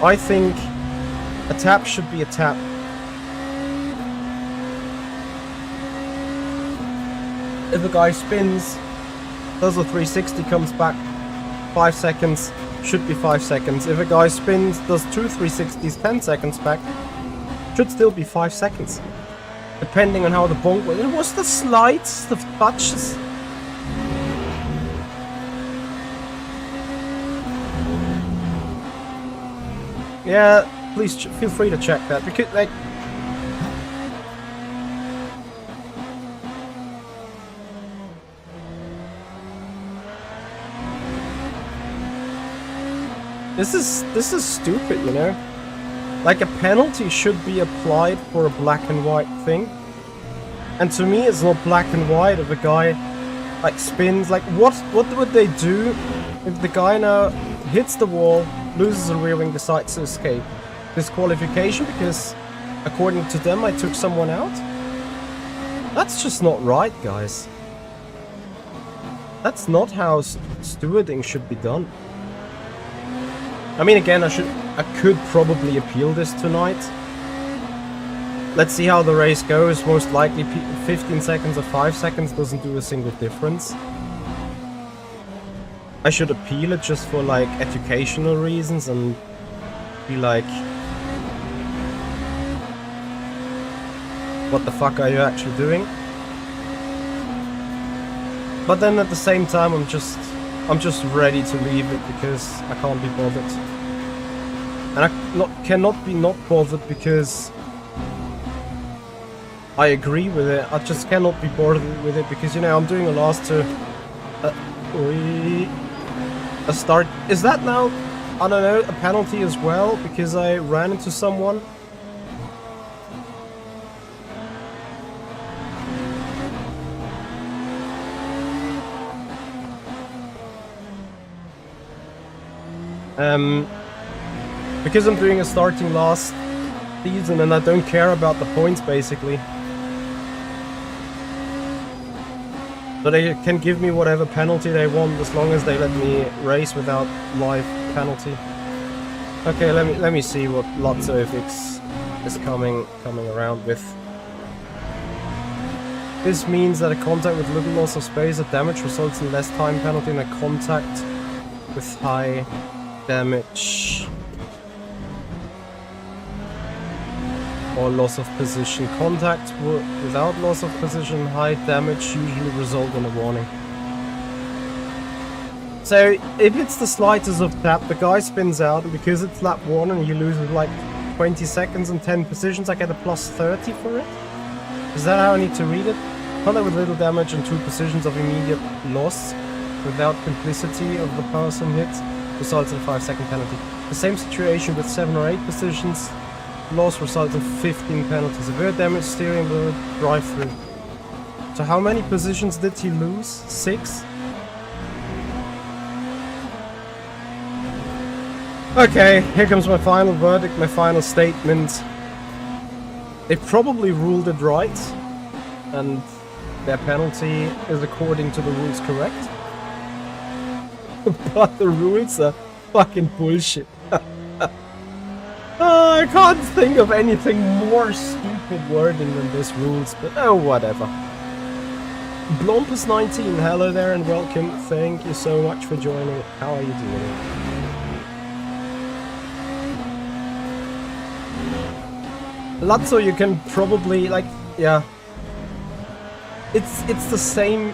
I think a tap should be a tap. If a guy spins, does a 360, comes back, 5 seconds, should be 5 seconds. If a guy spins, does 2 360s, 10 seconds back, should still be 5 seconds. Depending on how the bonk was. It was the slides, the touches. Yeah, please feel free to check that, because like, this is stupid, you know? Like, a penalty should be applied for a black and white thing. And to me, it's not black and white if a guy, like, spins. Like, what would they do if the guy now hits the wall, loses a rear wing, decides to escape? Disqualification because, according to them, I took someone out? That's just not right, guys. That's not how stewarding should be done. I mean, again, I could probably appeal this tonight. Let's see how the race goes. Most likely 15 seconds or 5 seconds doesn't do a single difference. I should appeal it just for, like, educational reasons and be like, what the fuck are you actually doing? But then at the same time, I'm just ready to leave it because I can't be bothered. And I cannot be not bothered because I agree with it. I just cannot be bothered with it because, you know, I'm doing a last to a start. Is that now, I don't know, a penalty as well because I ran into someone? Because I'm doing a starting last season and I don't care about the points basically. So they can give me whatever penalty they want as long as they let me race without live penalty. Okay, let me see what Lotso FX is coming around with. This means that a contact with little loss of space or damage results in less time penalty than a contact with high damage or loss of position. Contact without loss of position, high damage usually result in a warning. So if it's the slightest of tap, the guy spins out, and because it's lap 1 and you lose with like 20 seconds and 10 positions, I get a plus 30 for it? Is that how I need to read it? Contact with little damage and 2 positions of immediate loss without complicity of the person hit results in a 5-second penalty. The same situation with 7 or 8 positions loss results in 15 penalties. Severe damage, steering wheel, drive-through. So how many positions did he lose? 6? Okay, here comes my final verdict, my final statement. They probably ruled it right, and their penalty is according to the rules correct. But the rules are fucking bullshit. I can't think of anything more stupid wording than this rules, but oh, whatever. Blompus19, hello there and welcome. Thank you so much for joining. How are you doing? Lazzo, you can probably yeah. It's the same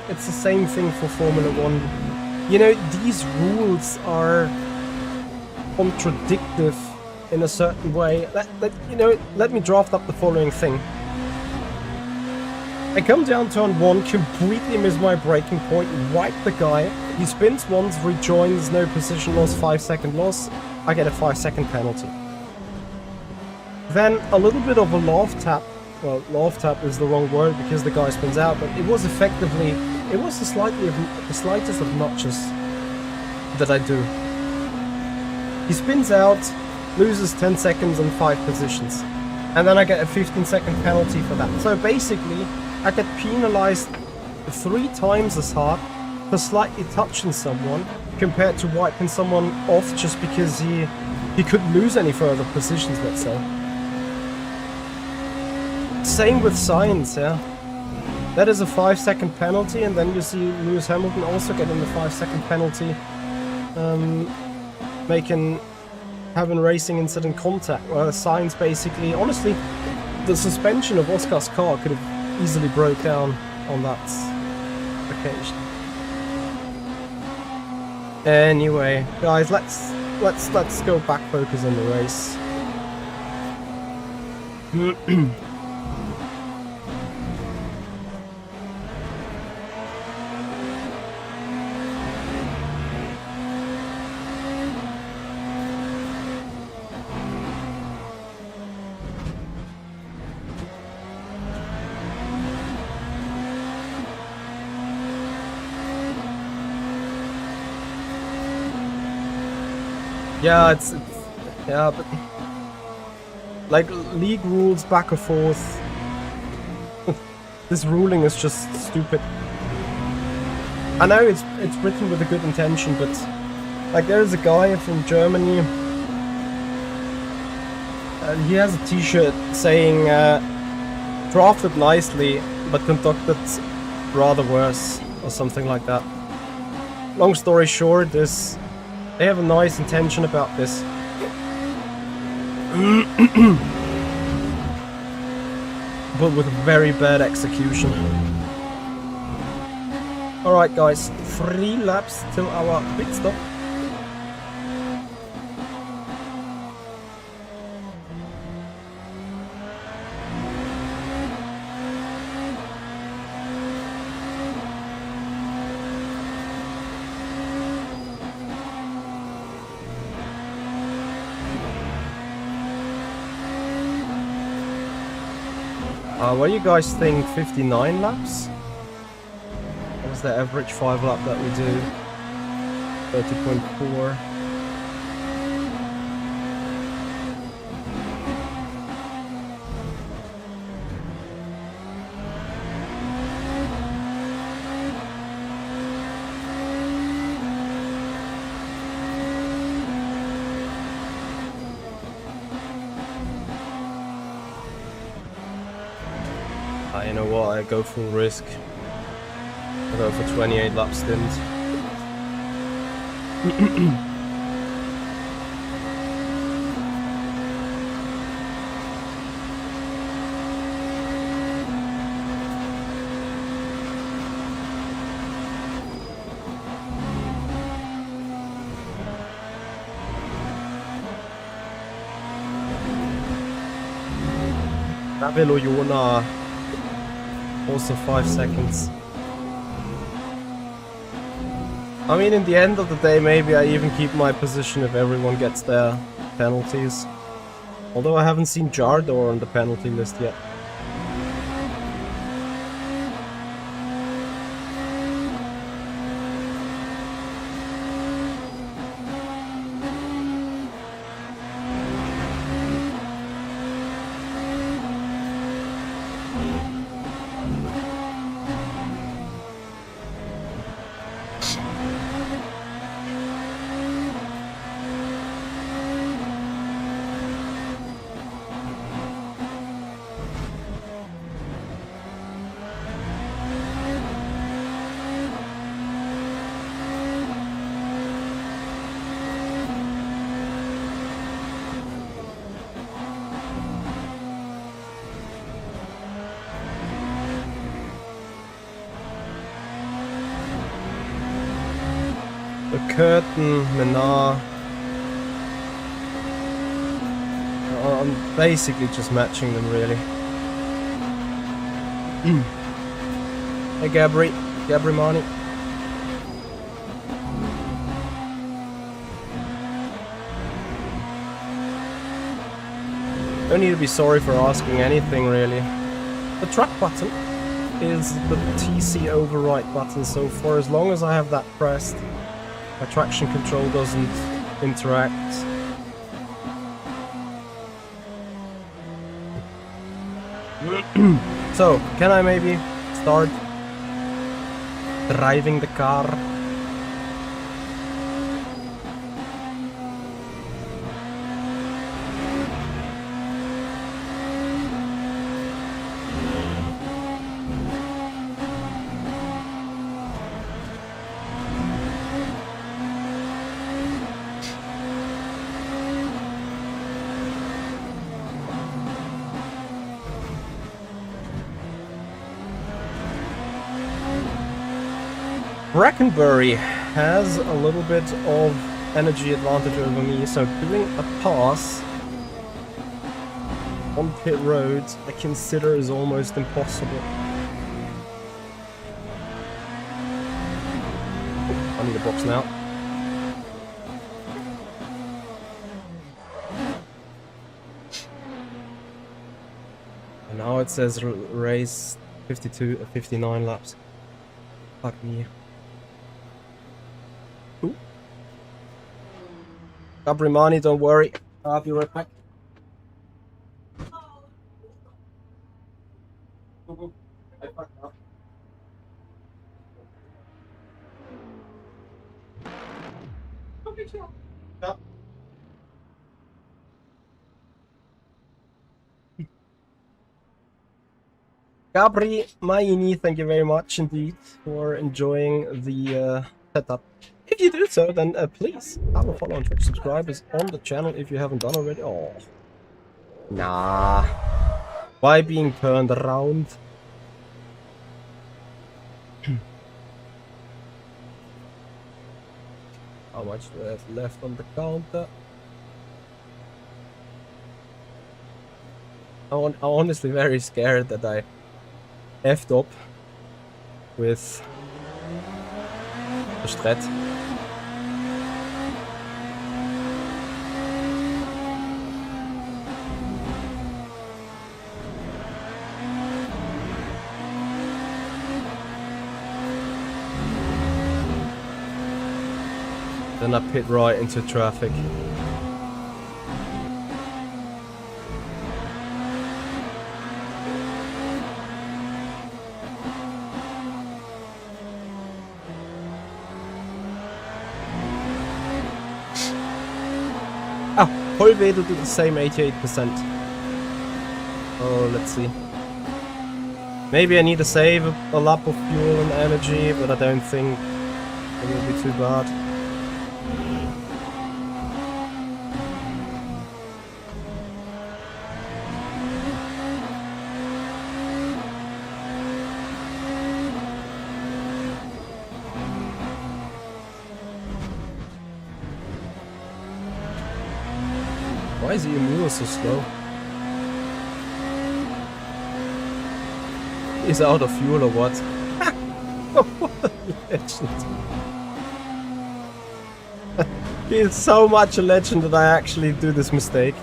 thing for Formula 1. You know, these rules are contradictive in a certain way. Let me draft up the following thing. I come down turn 1, completely miss my braking point, wipe the guy. He spins once, rejoins, no position loss, 5-second loss. I get a 5-second penalty. Then a little bit of a laugh tap. Well, laugh tap is the wrong word because the guy spins out, but it was effectively, it was the slightest of notches that I do. He spins out, loses 10 seconds and 5 positions. And then I get a 15-second penalty for that. So basically, I get penalized 3 times as hard for slightly touching someone compared to wiping someone off just because he couldn't lose any further positions, let's say. Same with Sainz, yeah. That is a 5-second penalty, and then you see Lewis Hamilton also getting the 5-second penalty, having racing incident contact. Well, Sainz basically, honestly, the suspension of Oscar's car could have easily broke down on that occasion. Anyway, guys, let's go back focus on the race. Yeah, yeah, but like league rules back and forth. This ruling is just stupid. I know it's written with a good intention, but like there's a guy from Germany. He has a T-shirt saying "drafted nicely, but conducted rather worse" or something like that. Long story short, they have a nice intention about this. But with very bad execution. Alright guys, 3 laps till our pit stop. What do you guys think? 59 laps? What was the average 5 lap that we do? 30.4. You know what, I go full risk. I go for 28 lap stint. Ravel Oyona Also 5 seconds. I mean, in the end of the day, maybe I even keep my position if everyone gets their penalties. Although I haven't seen Jardor on the penalty list yet. The curtain, Menard. I'm basically just matching them, really. Hey, Gabrimani. Don't need to be sorry for asking anything, really. The track button is the TC override button, so for as long as I have that pressed, my traction control doesn't interact. So, can I maybe start driving the car? Brackenbury has a little bit of energy advantage over me, so doing a pass on pit road I consider is almost impossible. I need a box now. And now it says race 59 laps. Fuck me. Ooh. Gabrimani, don't worry. I'll be right back. I fucked up. Yeah. Gabri Maini, thank you very much indeed for enjoying the setup. If you do so, then please have a follow on Twitch, subscribers on the channel if you haven't done already. Oh, nah. Why being turned around? How much do I have left on the counter? I'm honestly very scared that I effed up with the Stret. Then I pit right into traffic. Holvedel did the same 88%. Oh, let's see. Maybe I need to save a lap of fuel and energy, but I don't think it will be too bad. Why is Imola so slow? He's out of fuel or what? What a legend. He is so much a legend that I actually do this mistake.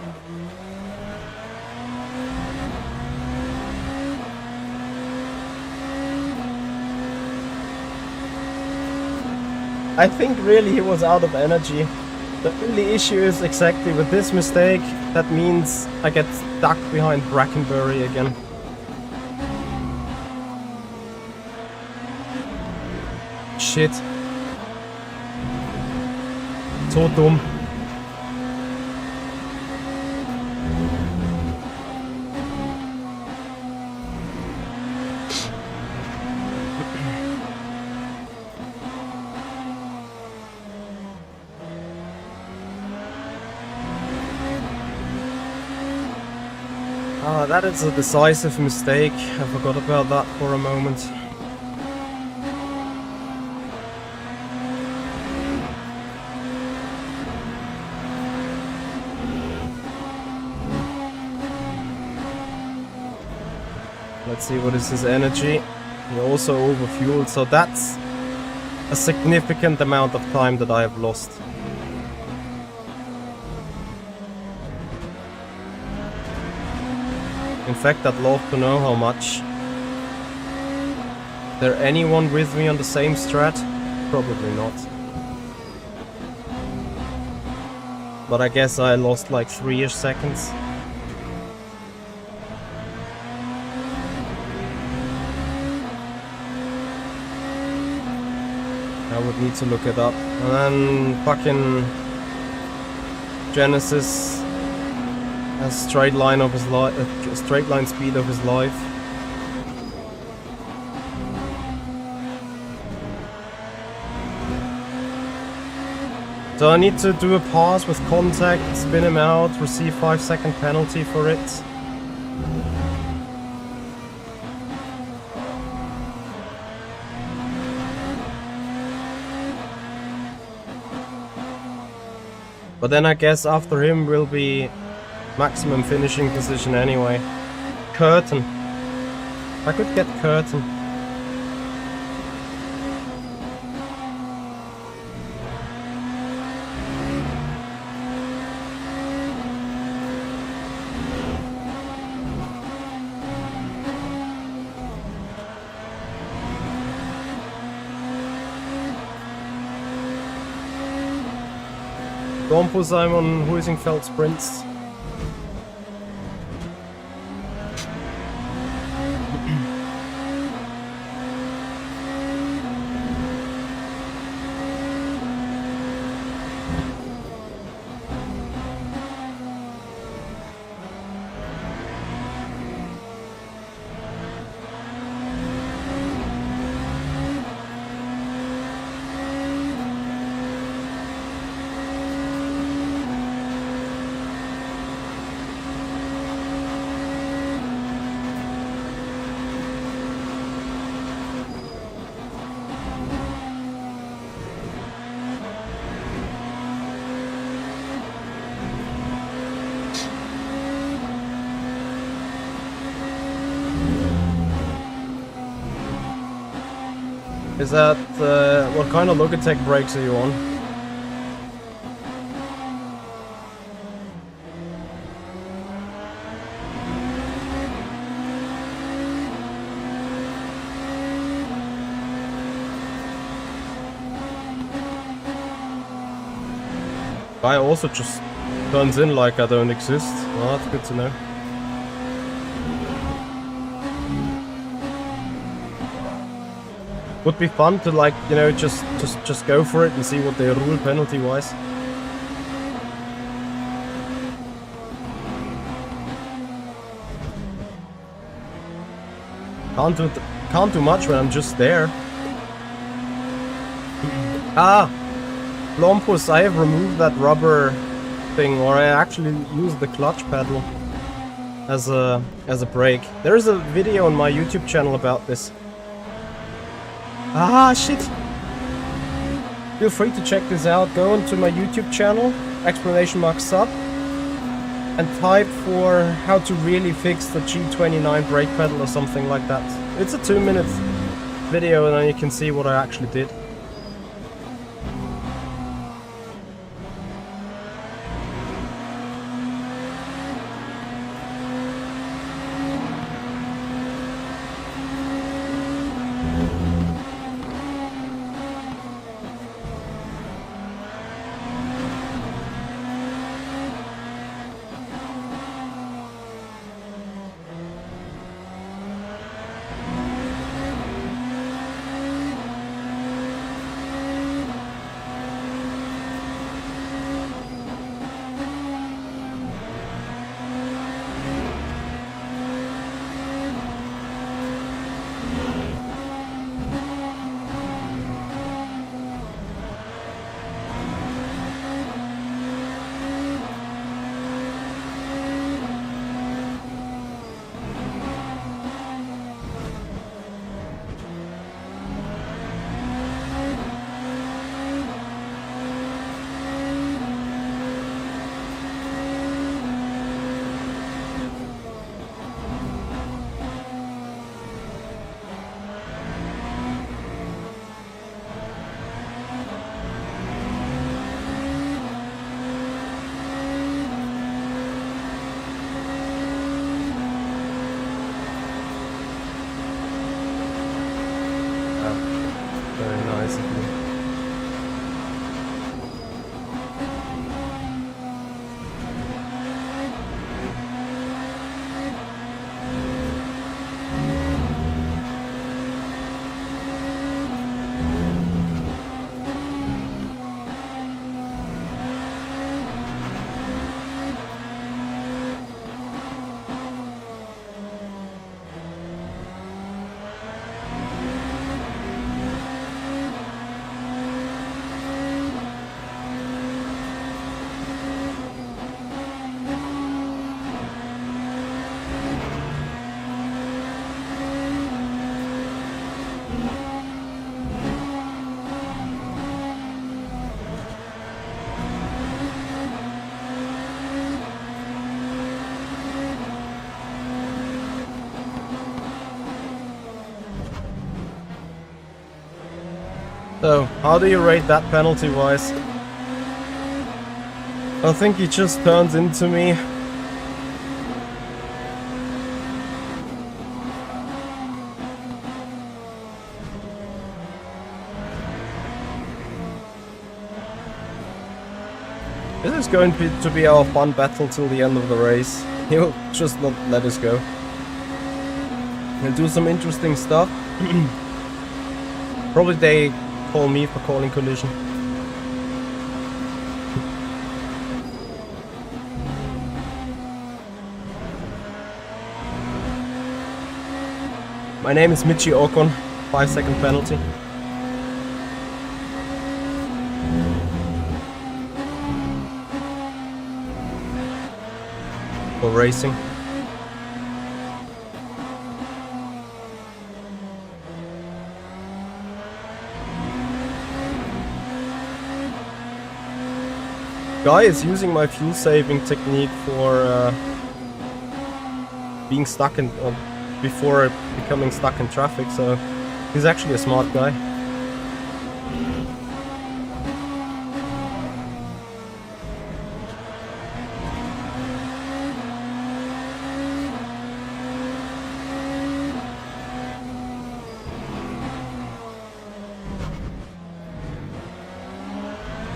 I think really he was out of energy. The only issue is exactly with this mistake, that means I get stuck behind Brackenbury again. Shit. So dumm. Ah, that is a decisive mistake. I forgot about that for a moment. Let's see, what is his energy? He also overfueled, so that's a significant amount of time that I have lost. In fact, I'd love to know how much. Is there anyone with me on the same strat? Probably not. But I guess I lost like 3-ish seconds. I would need to look it up. And then fucking Genesis has straight line of his life, straight line speed of his life. So I need to do a pass with contact, spin him out, receive 5-second penalty for it. But then I guess after him will be maximum finishing position anyway. Curtain. I could get Curtain. Gompus, I'm on Huizingfeld sprints. Is that, what kind of Logitech brakes are you on? Guy also just turns in like I don't exist. Well, that's good to know. Would be fun to, like, you know, just go for it and see what they rule penalty wise. Can't do much when I'm just there. Ah, Lompus, I have removed that rubber thing, or I actually used the clutch pedal as a brake. There is a video on my YouTube channel about this. Ah, shit! Feel free to check this out. Go onto my YouTube channel, !sub, and type for how to really fix the G29 brake pedal or something like that. It's a 2-minute video and then you can see what I actually did. Very nice of you. So, how do you rate that penalty-wise? I think he just turns into me. This is going to be our fun battle till the end of the race. He'll just not let us go. He'll do some interesting stuff. Probably they call me for calling collision. My name is Michi Ocon, 5-second penalty. For racing. Guy is using my fuel saving technique for being stuck in before becoming stuck in traffic, so he's actually a smart guy.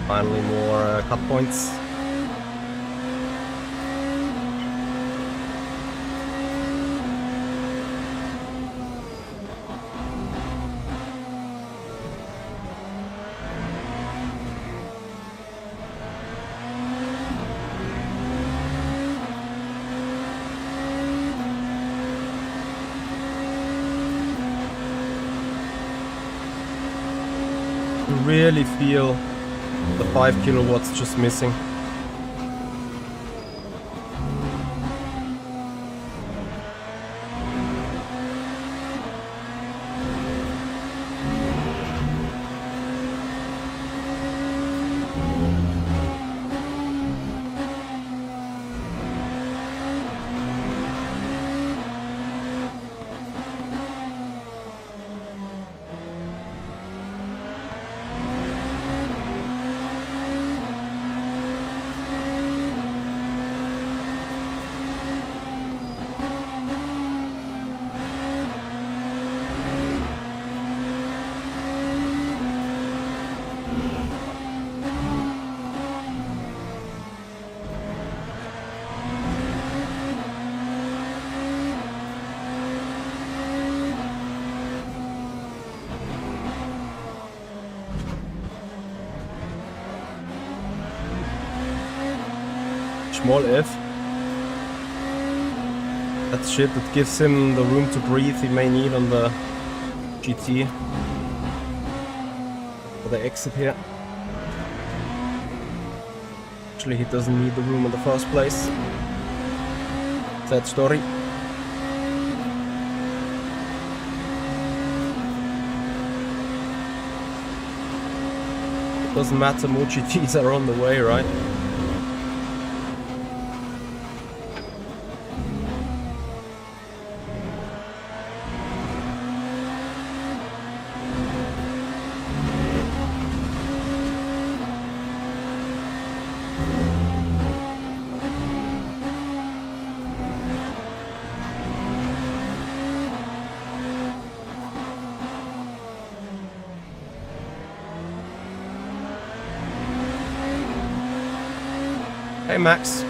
Finally more cut points. You really feel the 5 kilowatts just missing. small if. That shit that gives him the room to breathe he may need on the GT. For the exit here. Actually, he doesn't need the room in the first place. Sad story. It doesn't matter, more GTs are on the way, right? Hey Max.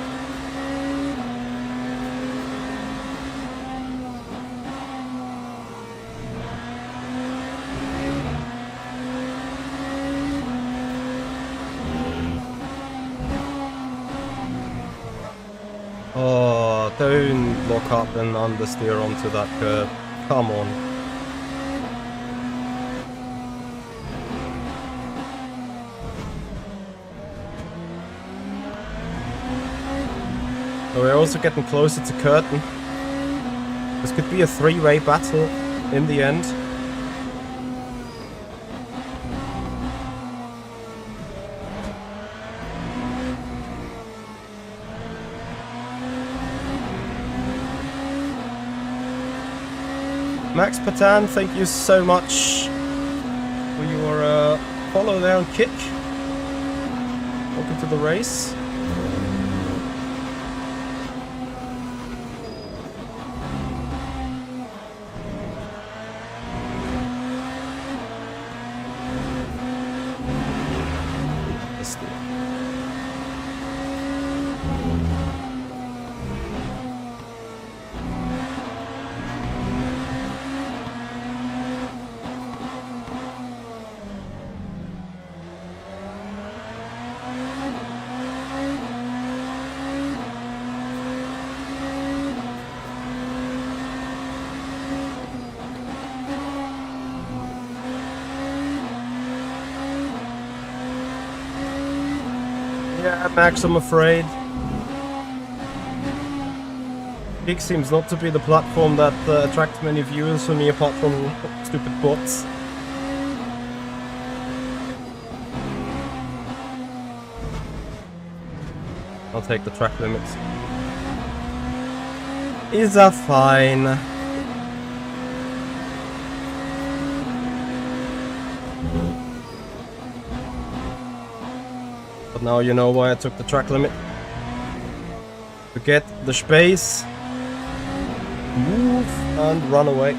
Oh, don't lock up and understeer onto that curb. Come on. So we're also getting closer to curtain. This could be a three-way battle in the end. Max Patan, thank you so much for your follow there on Kick. Welcome to the race. Yeah, Max, I'm afraid. Kick seems not to be the platform that attracts many viewers for me, apart from stupid bots. I'll take the track limits. Is that fine? But now you know why I took the track limit. To get the space, move and run away.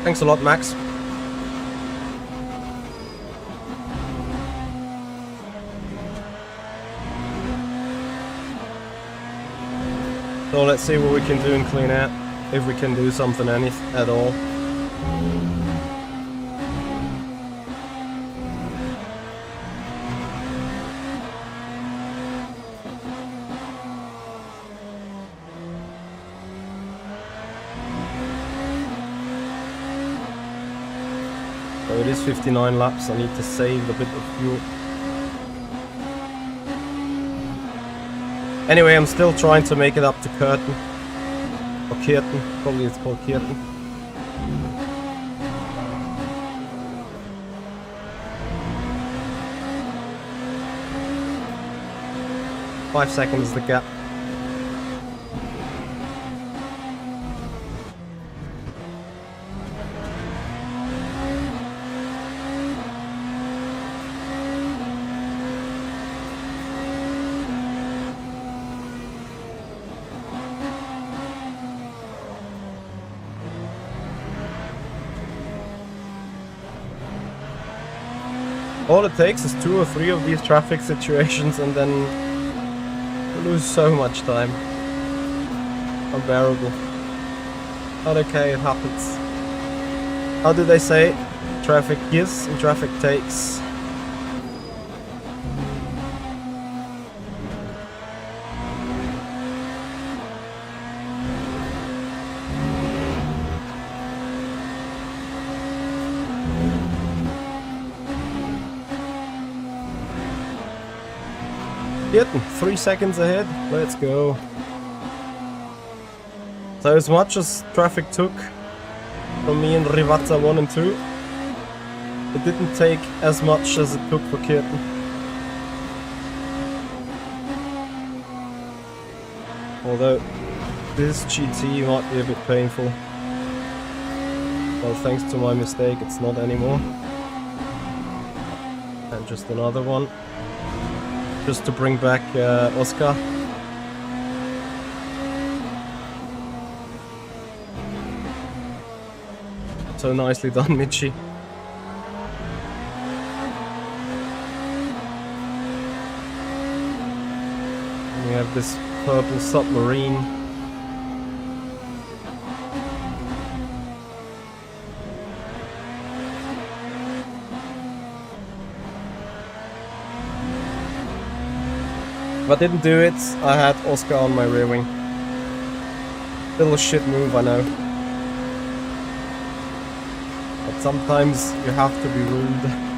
Thanks a lot, Max. So let's see what we can do in clean out, if we can do something at all. So it is 59 laps, I need to save a bit of fuel. Anyway, I'm still trying to make it up to curtain. Or Kirten, probably it's called Kirten. Five seconds the gap. All it takes is 2 or 3 of these traffic situations and then we lose so much time. Unbearable. But okay, it happens. How do they say? Traffic gives and traffic takes. Getting 3 seconds ahead. Let's go. So as much as traffic took from me and Rivazza 1 and 2, it didn't take as much as it took for Kirten. Although this GT might be a bit painful. Well, thanks to my mistake, it's not anymore. And just another one. Just to bring back Oscar. So nicely done, Michi. And we have this purple submarine. If I didn't do it, I had Oscar on my rear wing. Little shit move, I know. But sometimes you have to be rude.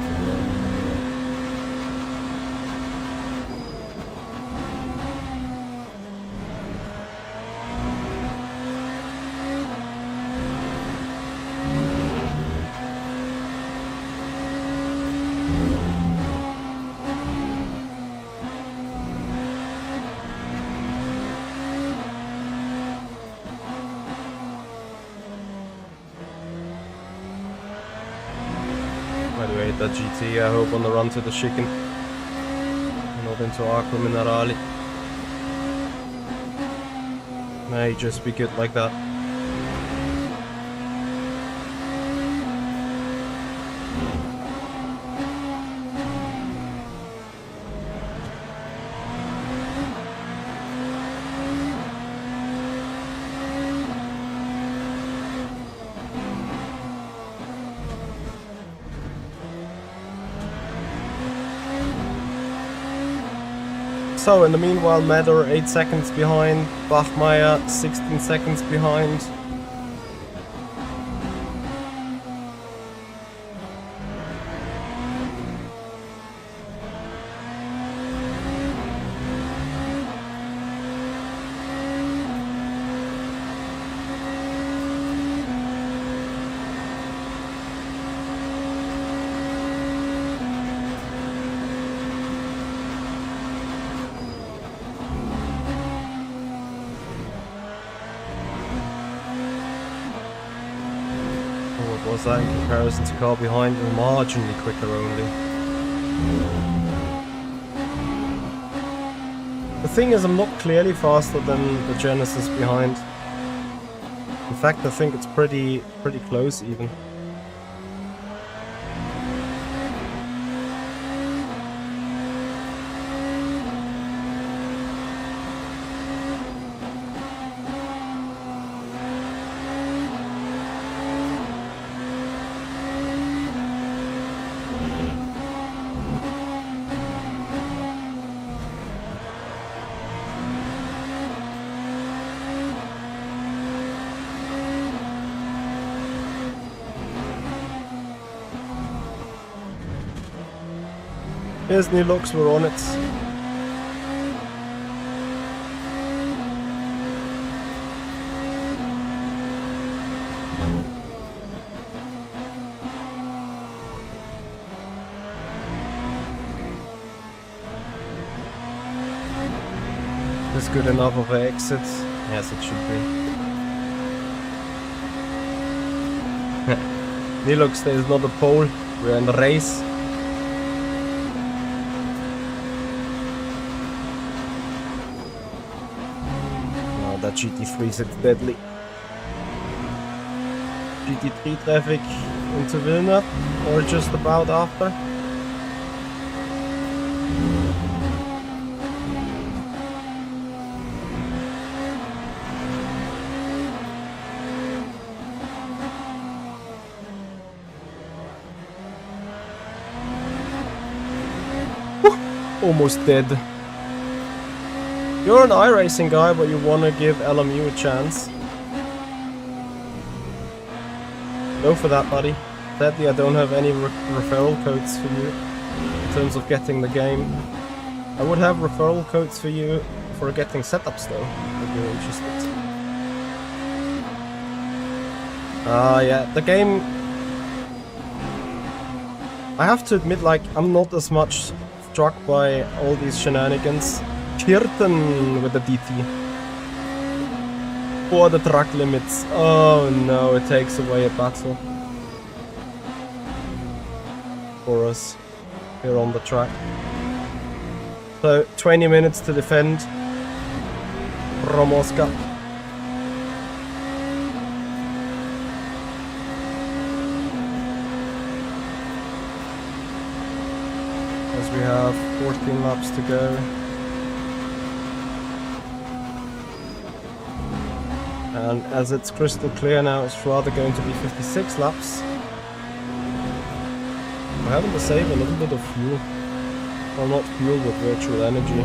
By the way, that GT, I hope on the run to the chicken, not into Aqua Minerali. May just be good like that. So in the meanwhile, Matter 8 seconds behind, Bachmeier 16 seconds behind. What was that in comparison to car behind? Marginally quicker only. The thing is, I'm not clearly faster than the Genesis behind. In fact, I think it's pretty close even. Here's new looks, we're on it. Is good enough of an exit? Yes, it should be. Nilux, there is not a pole, we're in the race. That GT3 sits deadly. GT3 traffic into Vilna, or just about after. almost dead. You're an iRacing guy, but you want to give LMU a chance. Go for that, buddy. Sadly, I don't have any referral codes for you in terms of getting the game. I would have referral codes for you for getting setups though, if you're interested. Yeah, the game... I have to admit, like, I'm not as much struck by all these shenanigans. Kirtan with the DT. For the track limits. Oh no, it takes away a battle. For us, here on the track. So, 20 minutes to defend. From Oscar. As we have 14 laps to go. And as it's crystal clear now, it's rather going to be 56 laps. We're having to save a little bit of fuel. Well, not fuel, but virtual energy.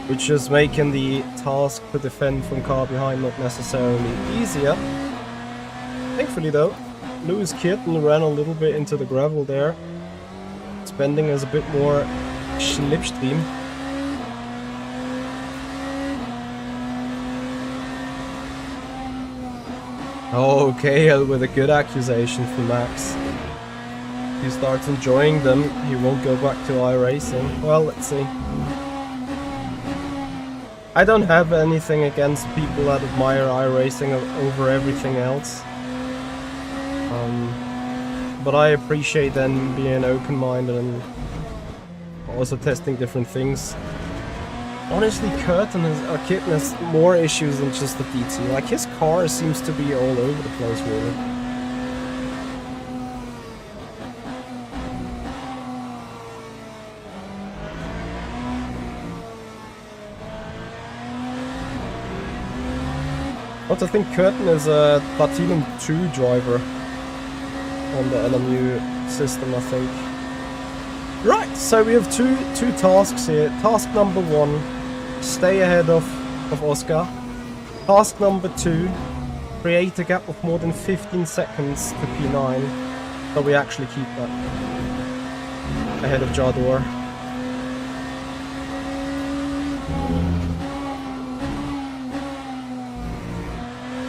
Which is making the task to defend from car behind not necessarily easier. Thankfully though, Lewis Kirtan ran a little bit into the gravel there. Spending us a bit more slipstream. Oh, KL with a good accusation for Max. If he starts enjoying them, he won't go back to iRacing. Well, let's see. I don't have anything against people that admire iRacing over everything else. But I appreciate them being open-minded and also testing different things. Honestly, Kirtan has more issues than just the DT. Like, his car seems to be all over the place, really. But I think Kirtan is a Platinum 2 driver on the LMU system, I think. Right, so we have two tasks here. Task number 1, stay ahead of Oscar. Task number 2, create a gap of more than 15 seconds to P9, so we actually keep that ahead of Jador.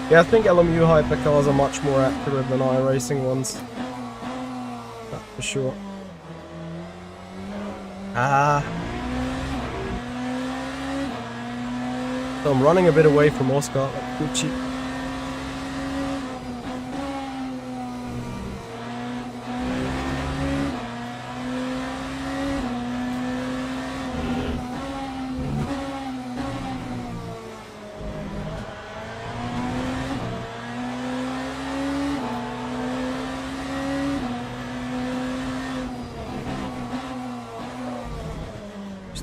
Yeah, I think LMU hypercars are much more accurate than iRacing ones. That's for sure. So I'm running a bit away from Oscar, like Gucci.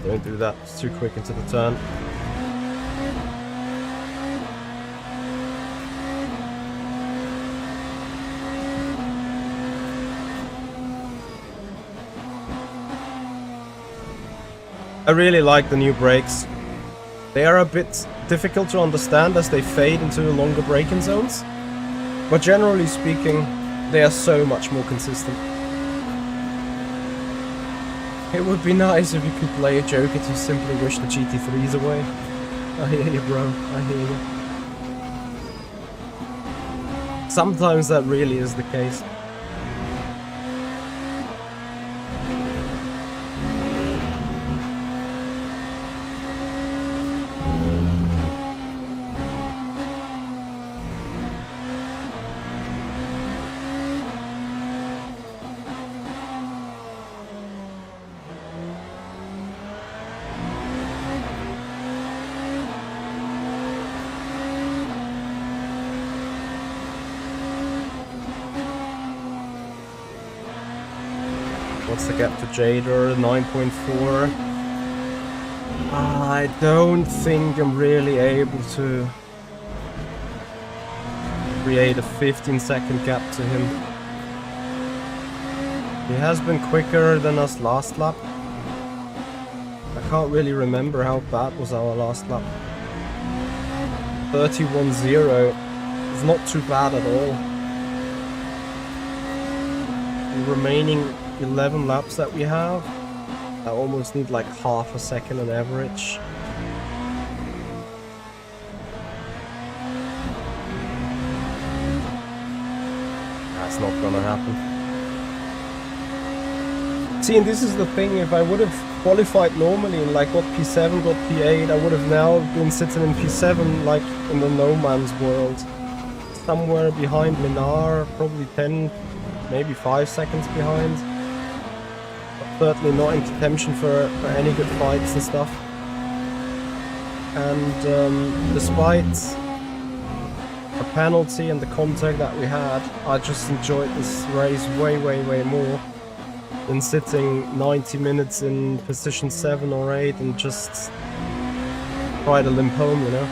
Don't do that, it's too quick into the turn. I really like the new brakes. They are a bit difficult to understand as they fade into longer braking zones, but generally speaking, they are so much more consistent. It would be nice if you could play a Joker to simply wish the GT3s away. I hear you, bro. I hear you. Sometimes that really is the case. What's the gap to Jader? 9.4. I don't think I'm really able to create a 15-second gap to him. He has been quicker than us last lap. can't really remember how bad was our last lap. 31.0. It's not too bad at all. The remaining 11 laps that we have, I almost need like half a second on average. That's not gonna happen. See, and this is the thing, if I would have qualified normally and like got P7, got P8, I would have now been sitting in P7 like in the no man's world. Somewhere behind Minar, probably 10, maybe 5 seconds behind. But certainly not in contention for any good fights and stuff. And despite a penalty and the contact that we had, I just enjoyed this race way more than sitting 90 minutes in position 7 or 8 and just try to limp home, you know.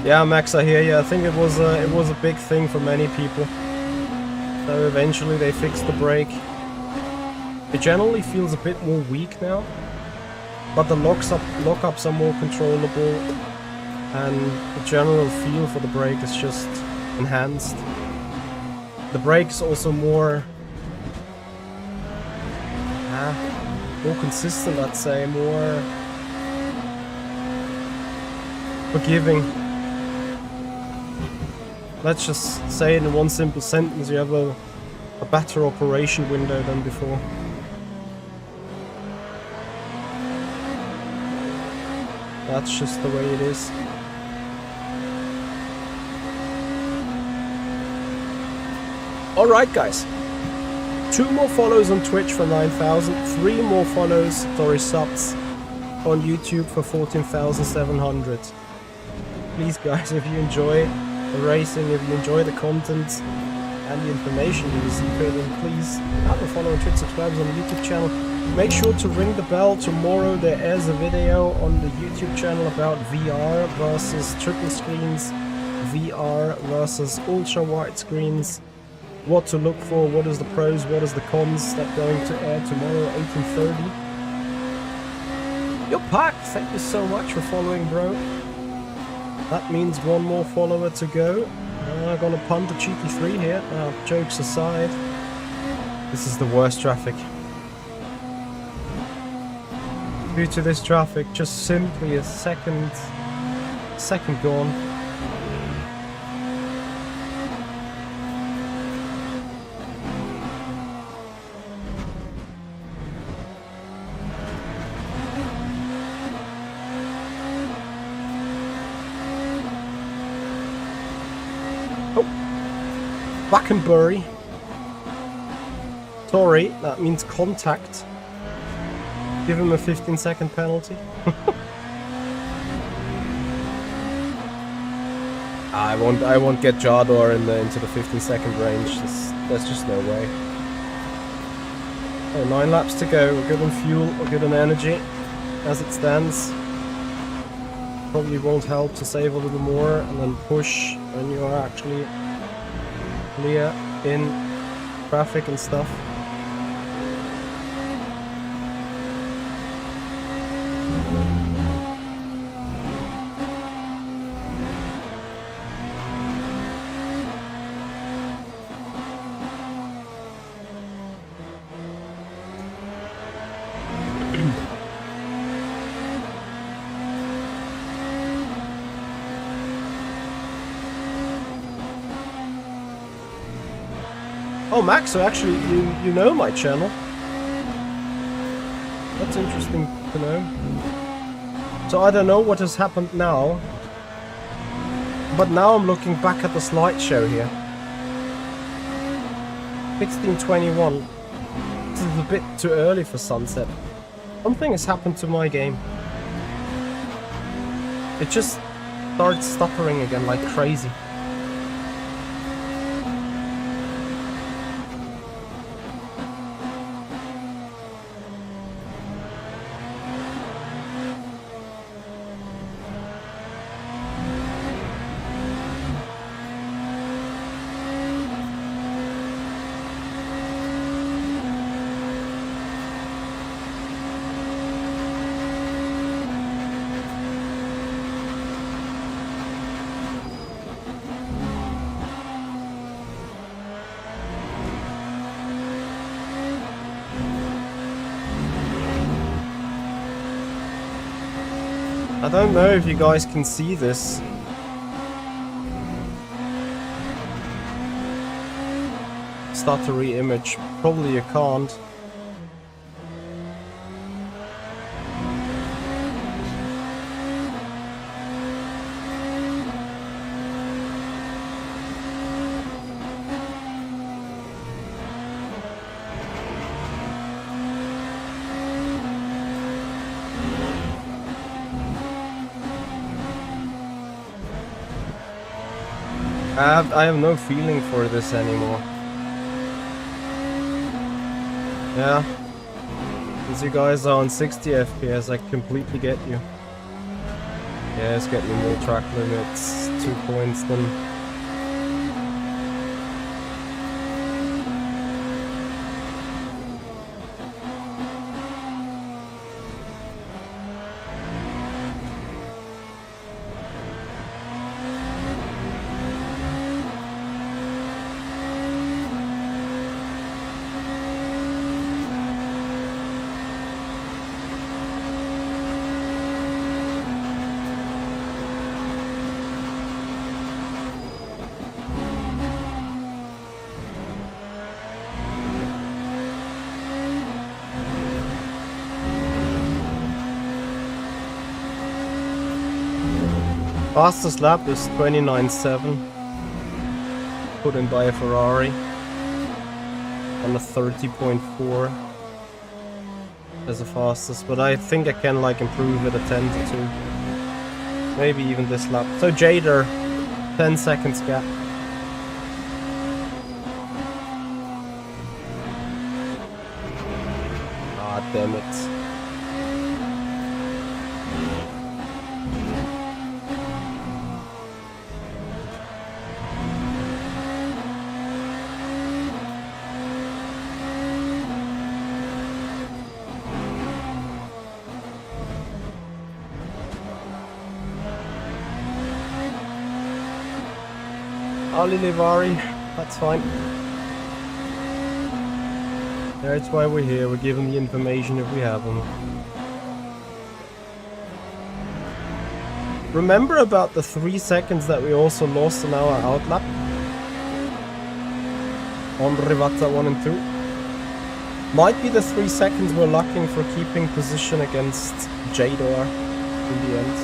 Yeah, Max, I hear you. I think it was a big thing for many people. So eventually they fixed the brake. It generally feels a bit more weak now, but the lockups are more controllable, and the general feel for the brake is just enhanced. The brake is also more consistent, I'd say, more forgiving. Let's just say it in one simple sentence, you have a better operation window than before. That's just the way it is. Alright guys, 2 more follows on Twitch for 9,000, 3 more subs on YouTube for 14,700. Please guys, if you enjoy the racing, if you enjoy the content and the information you receive here, then please have a follow on Twitch, subscribe on the YouTube channel. Make sure to ring the bell. Tomorrow there is a video on the YouTube channel about VR versus triple screens, VR versus ultra wide screens, what to look for, what is the pros, what is the cons. That's going to air tomorrow 18:30. Yo Pac, thank you so much for following, bro. That means 1 more follower to go. I'm gonna punt a cheeky 3 here. Jokes aside, this is the worst traffic. Due to this traffic, just simply a second gone. Wackenbury. Sorry, that means contact. Give him a 15-second penalty. I won't get Jador into the 15-second range. There's just no way. Oh, 9 laps to go. We're good on fuel, we're good on energy as it stands. Probably won't help to save a little more and then push when you are actually clear in traffic and stuff. Oh, Max, so actually you know my channel. That's interesting to know. So I don't know what has happened now, but now I'm looking back at the slideshow here. 16:21. This is a bit too early for sunset. Something has happened to my game. It just starts stuttering again like crazy. I don't know if you guys can see this. Start to re-image. Probably you can't. I have no feeling for this anymore. Yeah. As you guys are on 60 FPS, I completely get you. Yeah, it's getting more track limits, 2 points then. Fastest lap is 29.7, put in by a Ferrari on a 30.4 as the fastest, but I think I can like improve it a 10 to 2, maybe even this lap. So Jader, 10 seconds gap. Ah, damn it. Ali Livari, that's fine. That's why we're here, we're giving the information if we have them. Remember about the 3 seconds that we also lost in our outlap? On Rivata 1 and 2? Might be the 3 seconds we're lacking for keeping position against Jador in the end.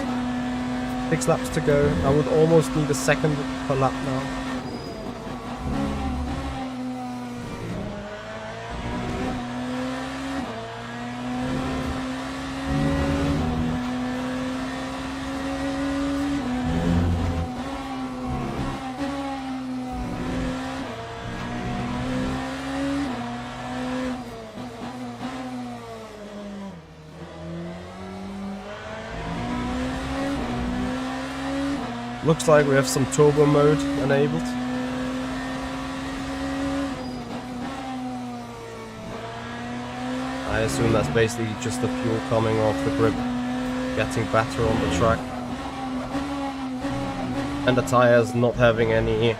6 laps to go, I would almost need a second per lap now. Looks like we have some turbo mode enabled. I assume that's basically just the fuel coming off the grip, getting better on the track. And the tires not having any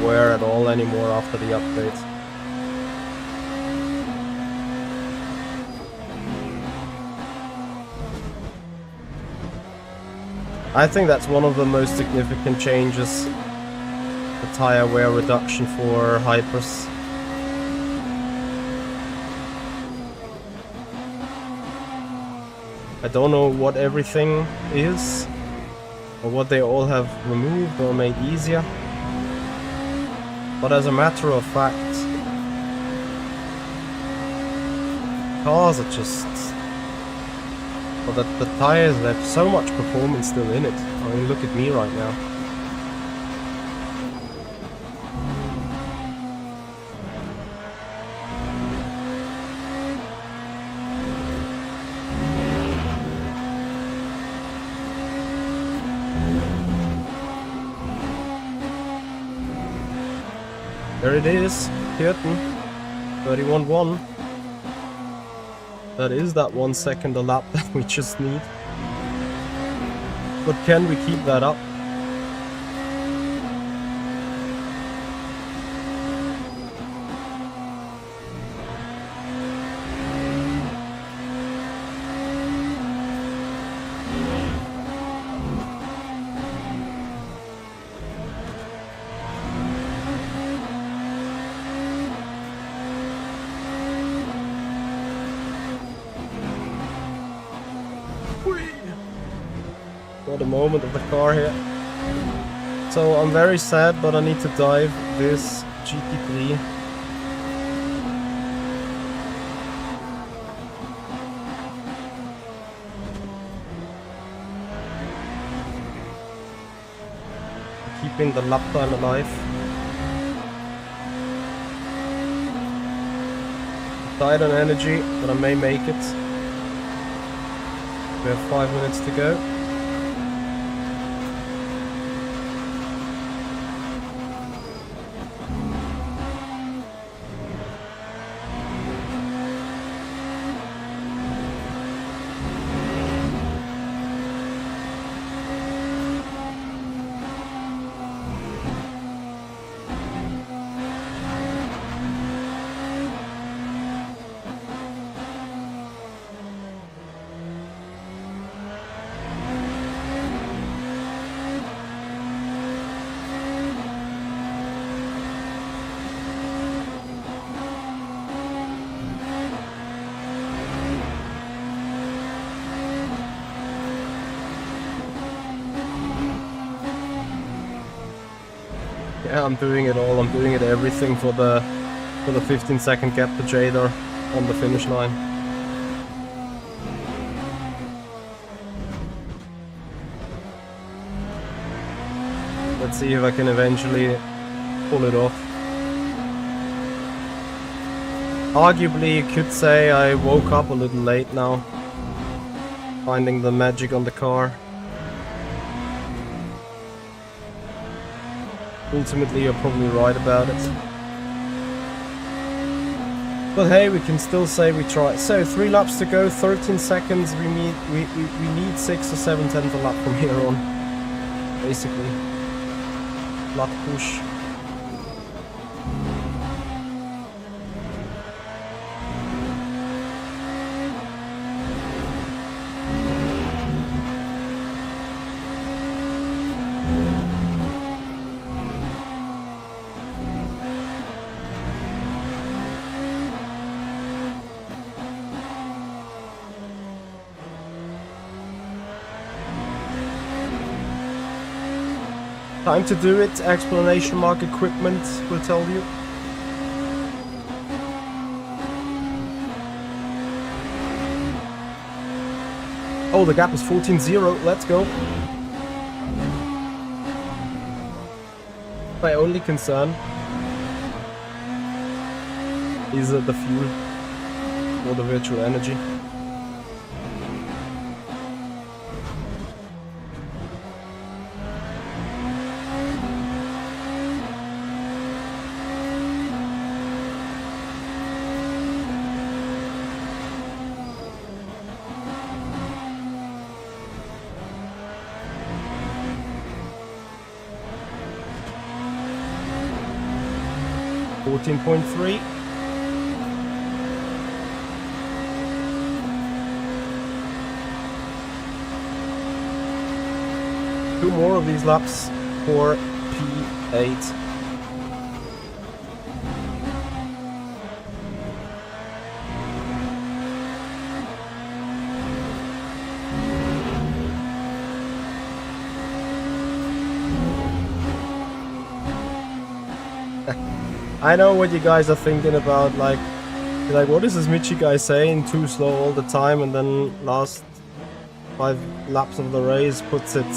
wear at all anymore after the update. I think that's one of the most significant changes, the tire wear reduction for Hypers. I don't know what everything is, or what they all have removed or made easier, but as a matter of fact, cars are just... Well, the tires have so much performance still in it. I mean, look at me right now. There it is, Kürten, 31.1. That is that 1 second a lap that we just need. But can we keep that up? for the moment of the car here. So I'm very sad, but I need to dive this GT3. Keeping the lap time alive. Tight on energy, but I may make it. We have 5 minutes to go. Yeah, I'm doing it all. I'm doing it everything for the 15-second gap to Jadar on the finish line. Let's see if I can eventually pull it off. Arguably, you could say I woke up a little late now, finding the magic on the car. Ultimately, you're probably right about it. But hey, we can still say we tried. So 3 laps to go, 13 seconds. We need 6 or 7 tenths a lap from here on, basically. Flat push. Time to do it, exclamation mark equipment will tell you. Oh, the gap is 14.0, let's go. My only concern is the fuel or the virtual energy. .3. Two more of these laps for P8. I know what you guys are thinking about, like, you're like, what is this Michi guy saying? Too slow all the time, and then last 5 laps of the race puts it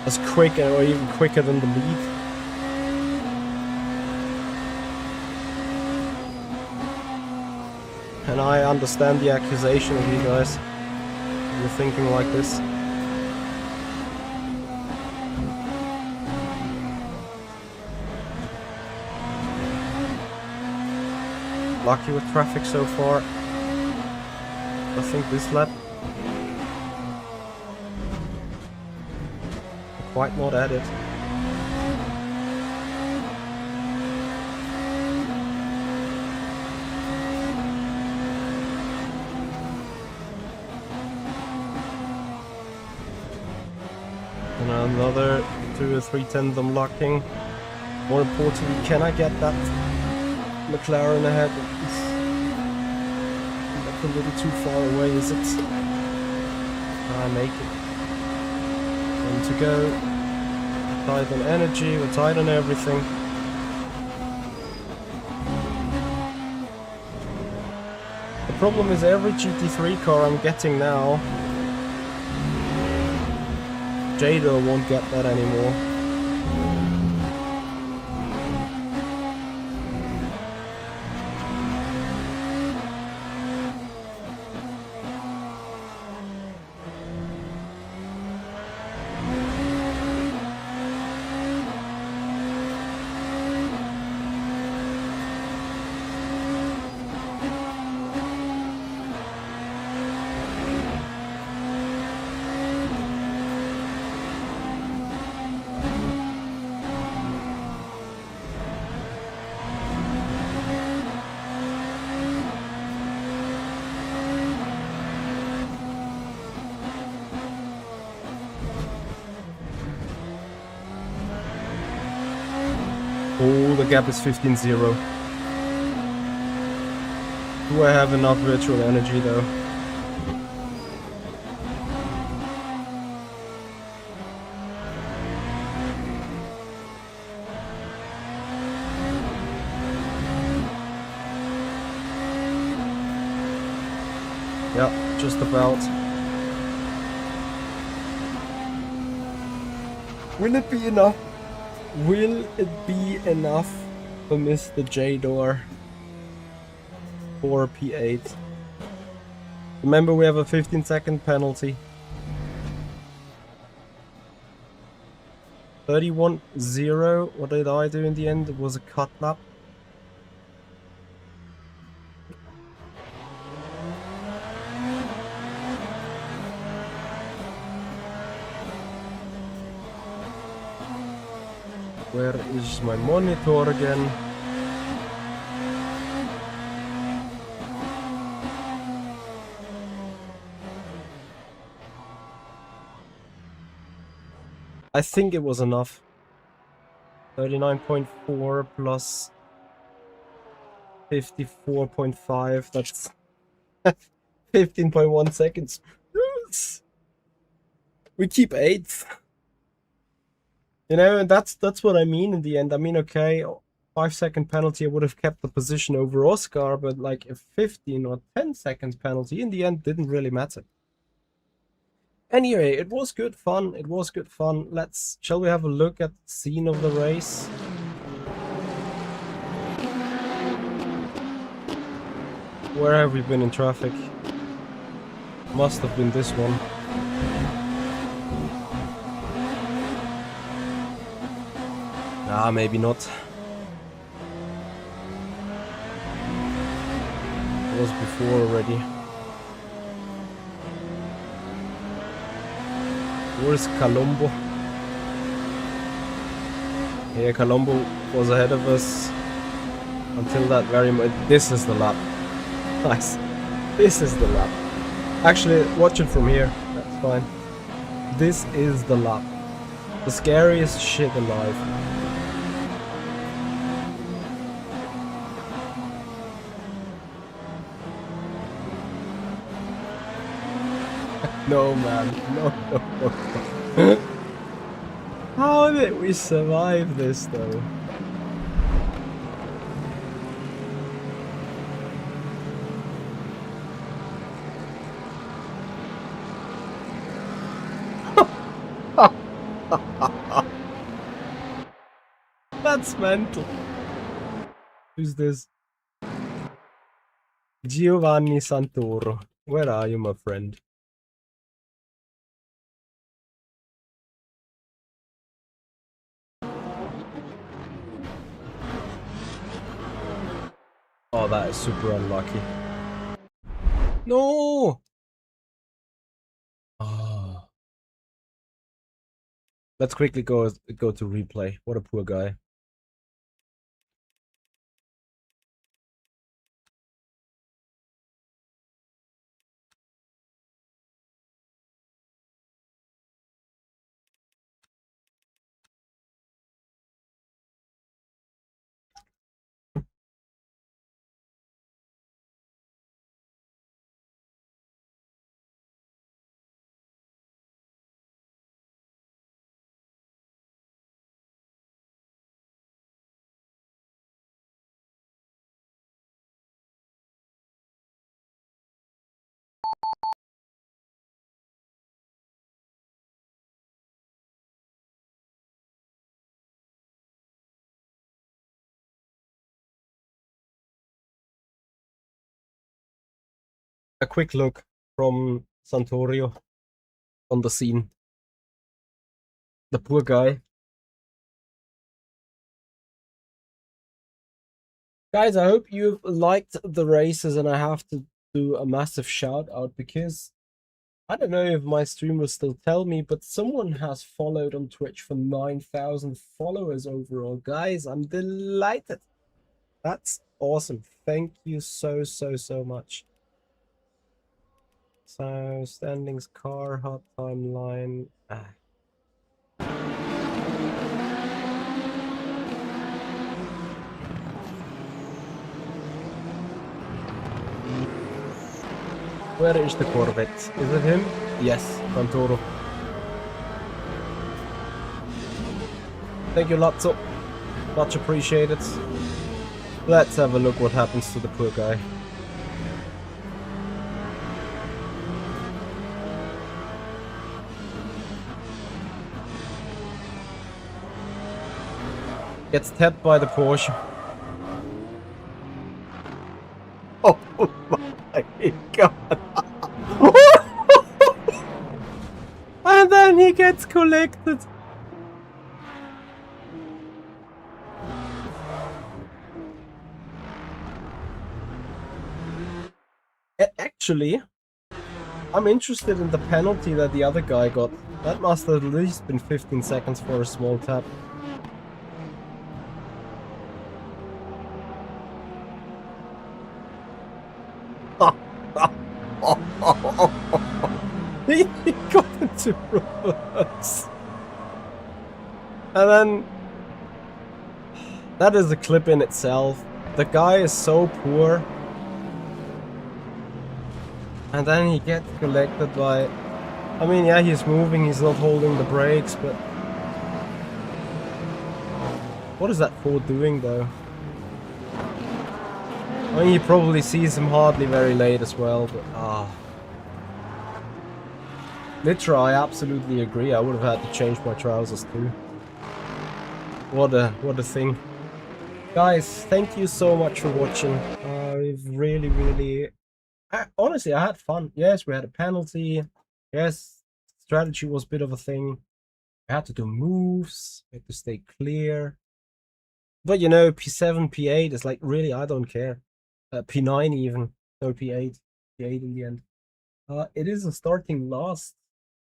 as quick or even quicker than the lead. And I understand the accusation of you guys. You're thinking like this. Lucky with traffic so far. I think this lap quite not at it. And another 2 or 3 tenths I'm locking. More importantly, can I get that McLaren ahead? That's a little too far away, is it? I make it. 1 to go. Tight on energy, we're tight on everything. The problem is every GT3 car I'm getting now, Jado won't get that anymore. Oh, the gap is 15-0. Do I have enough virtual energy though? Yeah, just about. Will it be enough? Will it be enough for Mr. J-Door for P8? Remember, we have a 15-second penalty. 31-0. What did I do in the end? It was a cut lap. Where is my monitor again? I think it was enough. 39.4 plus 54.5. That's 15.1 seconds. Yes. We keep 8th. You know, and that's what I mean in the end. I mean, okay, 5-second penalty, I would have kept the position over Oscar, but like a 15 or 10 seconds penalty in the end didn't really matter. Anyway, it was good fun. It was good fun. Shall we have a look at the scene of the race? Where have we been in traffic? Must have been this one. Ah, maybe not. It was before already. Where's Colombo? Yeah, Colombo was ahead of us until that very much. This is the lap. Nice. This is the lap. Actually, watch it from here. That's fine. This is the lap. The scariest shit alive. No, man. No. How did we survive this, though? That's mental. Who's this? Giovanni Santoro. Where are you, my friend? Oh, that is super unlucky. No! Oh. Let's quickly go to replay. What a poor guy. a quick look from Santorio on the scene. The poor guy. Guys, I hope you've liked the races, and I have to do a massive shout out because I don't know if my stream will still tell me, but someone has followed on Twitch for 9,000 followers overall. Guys, I'm delighted. That's awesome. Thank you so much. So, standings, car, hot timeline. Where is the Corvette? Is it him? Yes, Santoro. Thank you, Lotso. Much appreciated. Let's have a look what happens to the poor guy. Gets tapped by the Porsche. Oh my god. And then he gets collected. Actually, I'm interested in the penalty that the other guy got. That must have at least been 15 seconds for a small tap. He got into reverse. And then that is a clip in itself. The guy is so poor. And then he gets collected by... I mean, yeah, he's moving, he's not holding the brakes, but... What is that Ford doing, though? I mean, he probably sees him hardly very late as well, but... Literally, I absolutely agree. I would have had to change my trousers, too. What a thing. Guys, thank you so much for watching. I've really... honestly, I had fun. Yes, we had a penalty. Yes, strategy was a bit of a thing. I had to do moves. I had to stay clear. But you know, P7, P8 is like, really, I don't care. P9 even. No, P8. P8 in the end. It is a starting last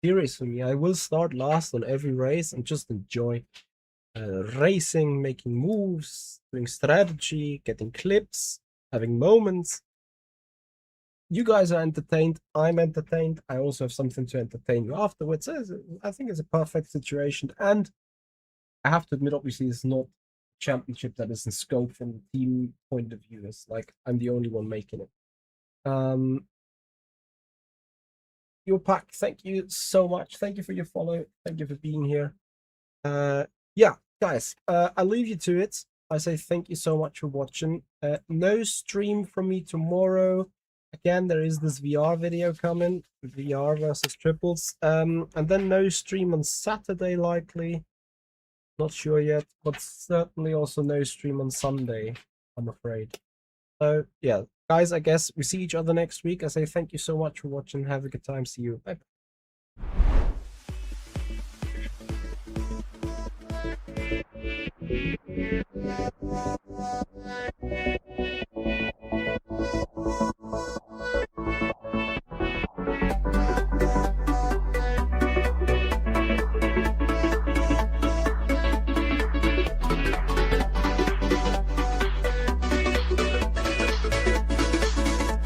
series for me. I will start last on every race and just enjoy racing, making moves, doing strategy, getting clips, having moments. You guys are entertained. I'm entertained. I also have something to entertain you afterwards. I think it's a perfect situation. And I have to admit, obviously, it's not a championship that is in scope from the team point of view. It's like I'm the only one making it. Your pack, thank you so much. Thank you for your follow. Thank you for being here. Yeah, guys, I'll leave you to it. I say thank you so much for watching. No stream from me tomorrow. Again, there is this VR video coming, VR versus triples. And then no stream on Saturday, likely. Not sure yet, but certainly also no stream on Sunday, I'm afraid. So, yeah, guys, I guess we see each other next week. I say thank you so much for watching. Have a good time. See you. Bye.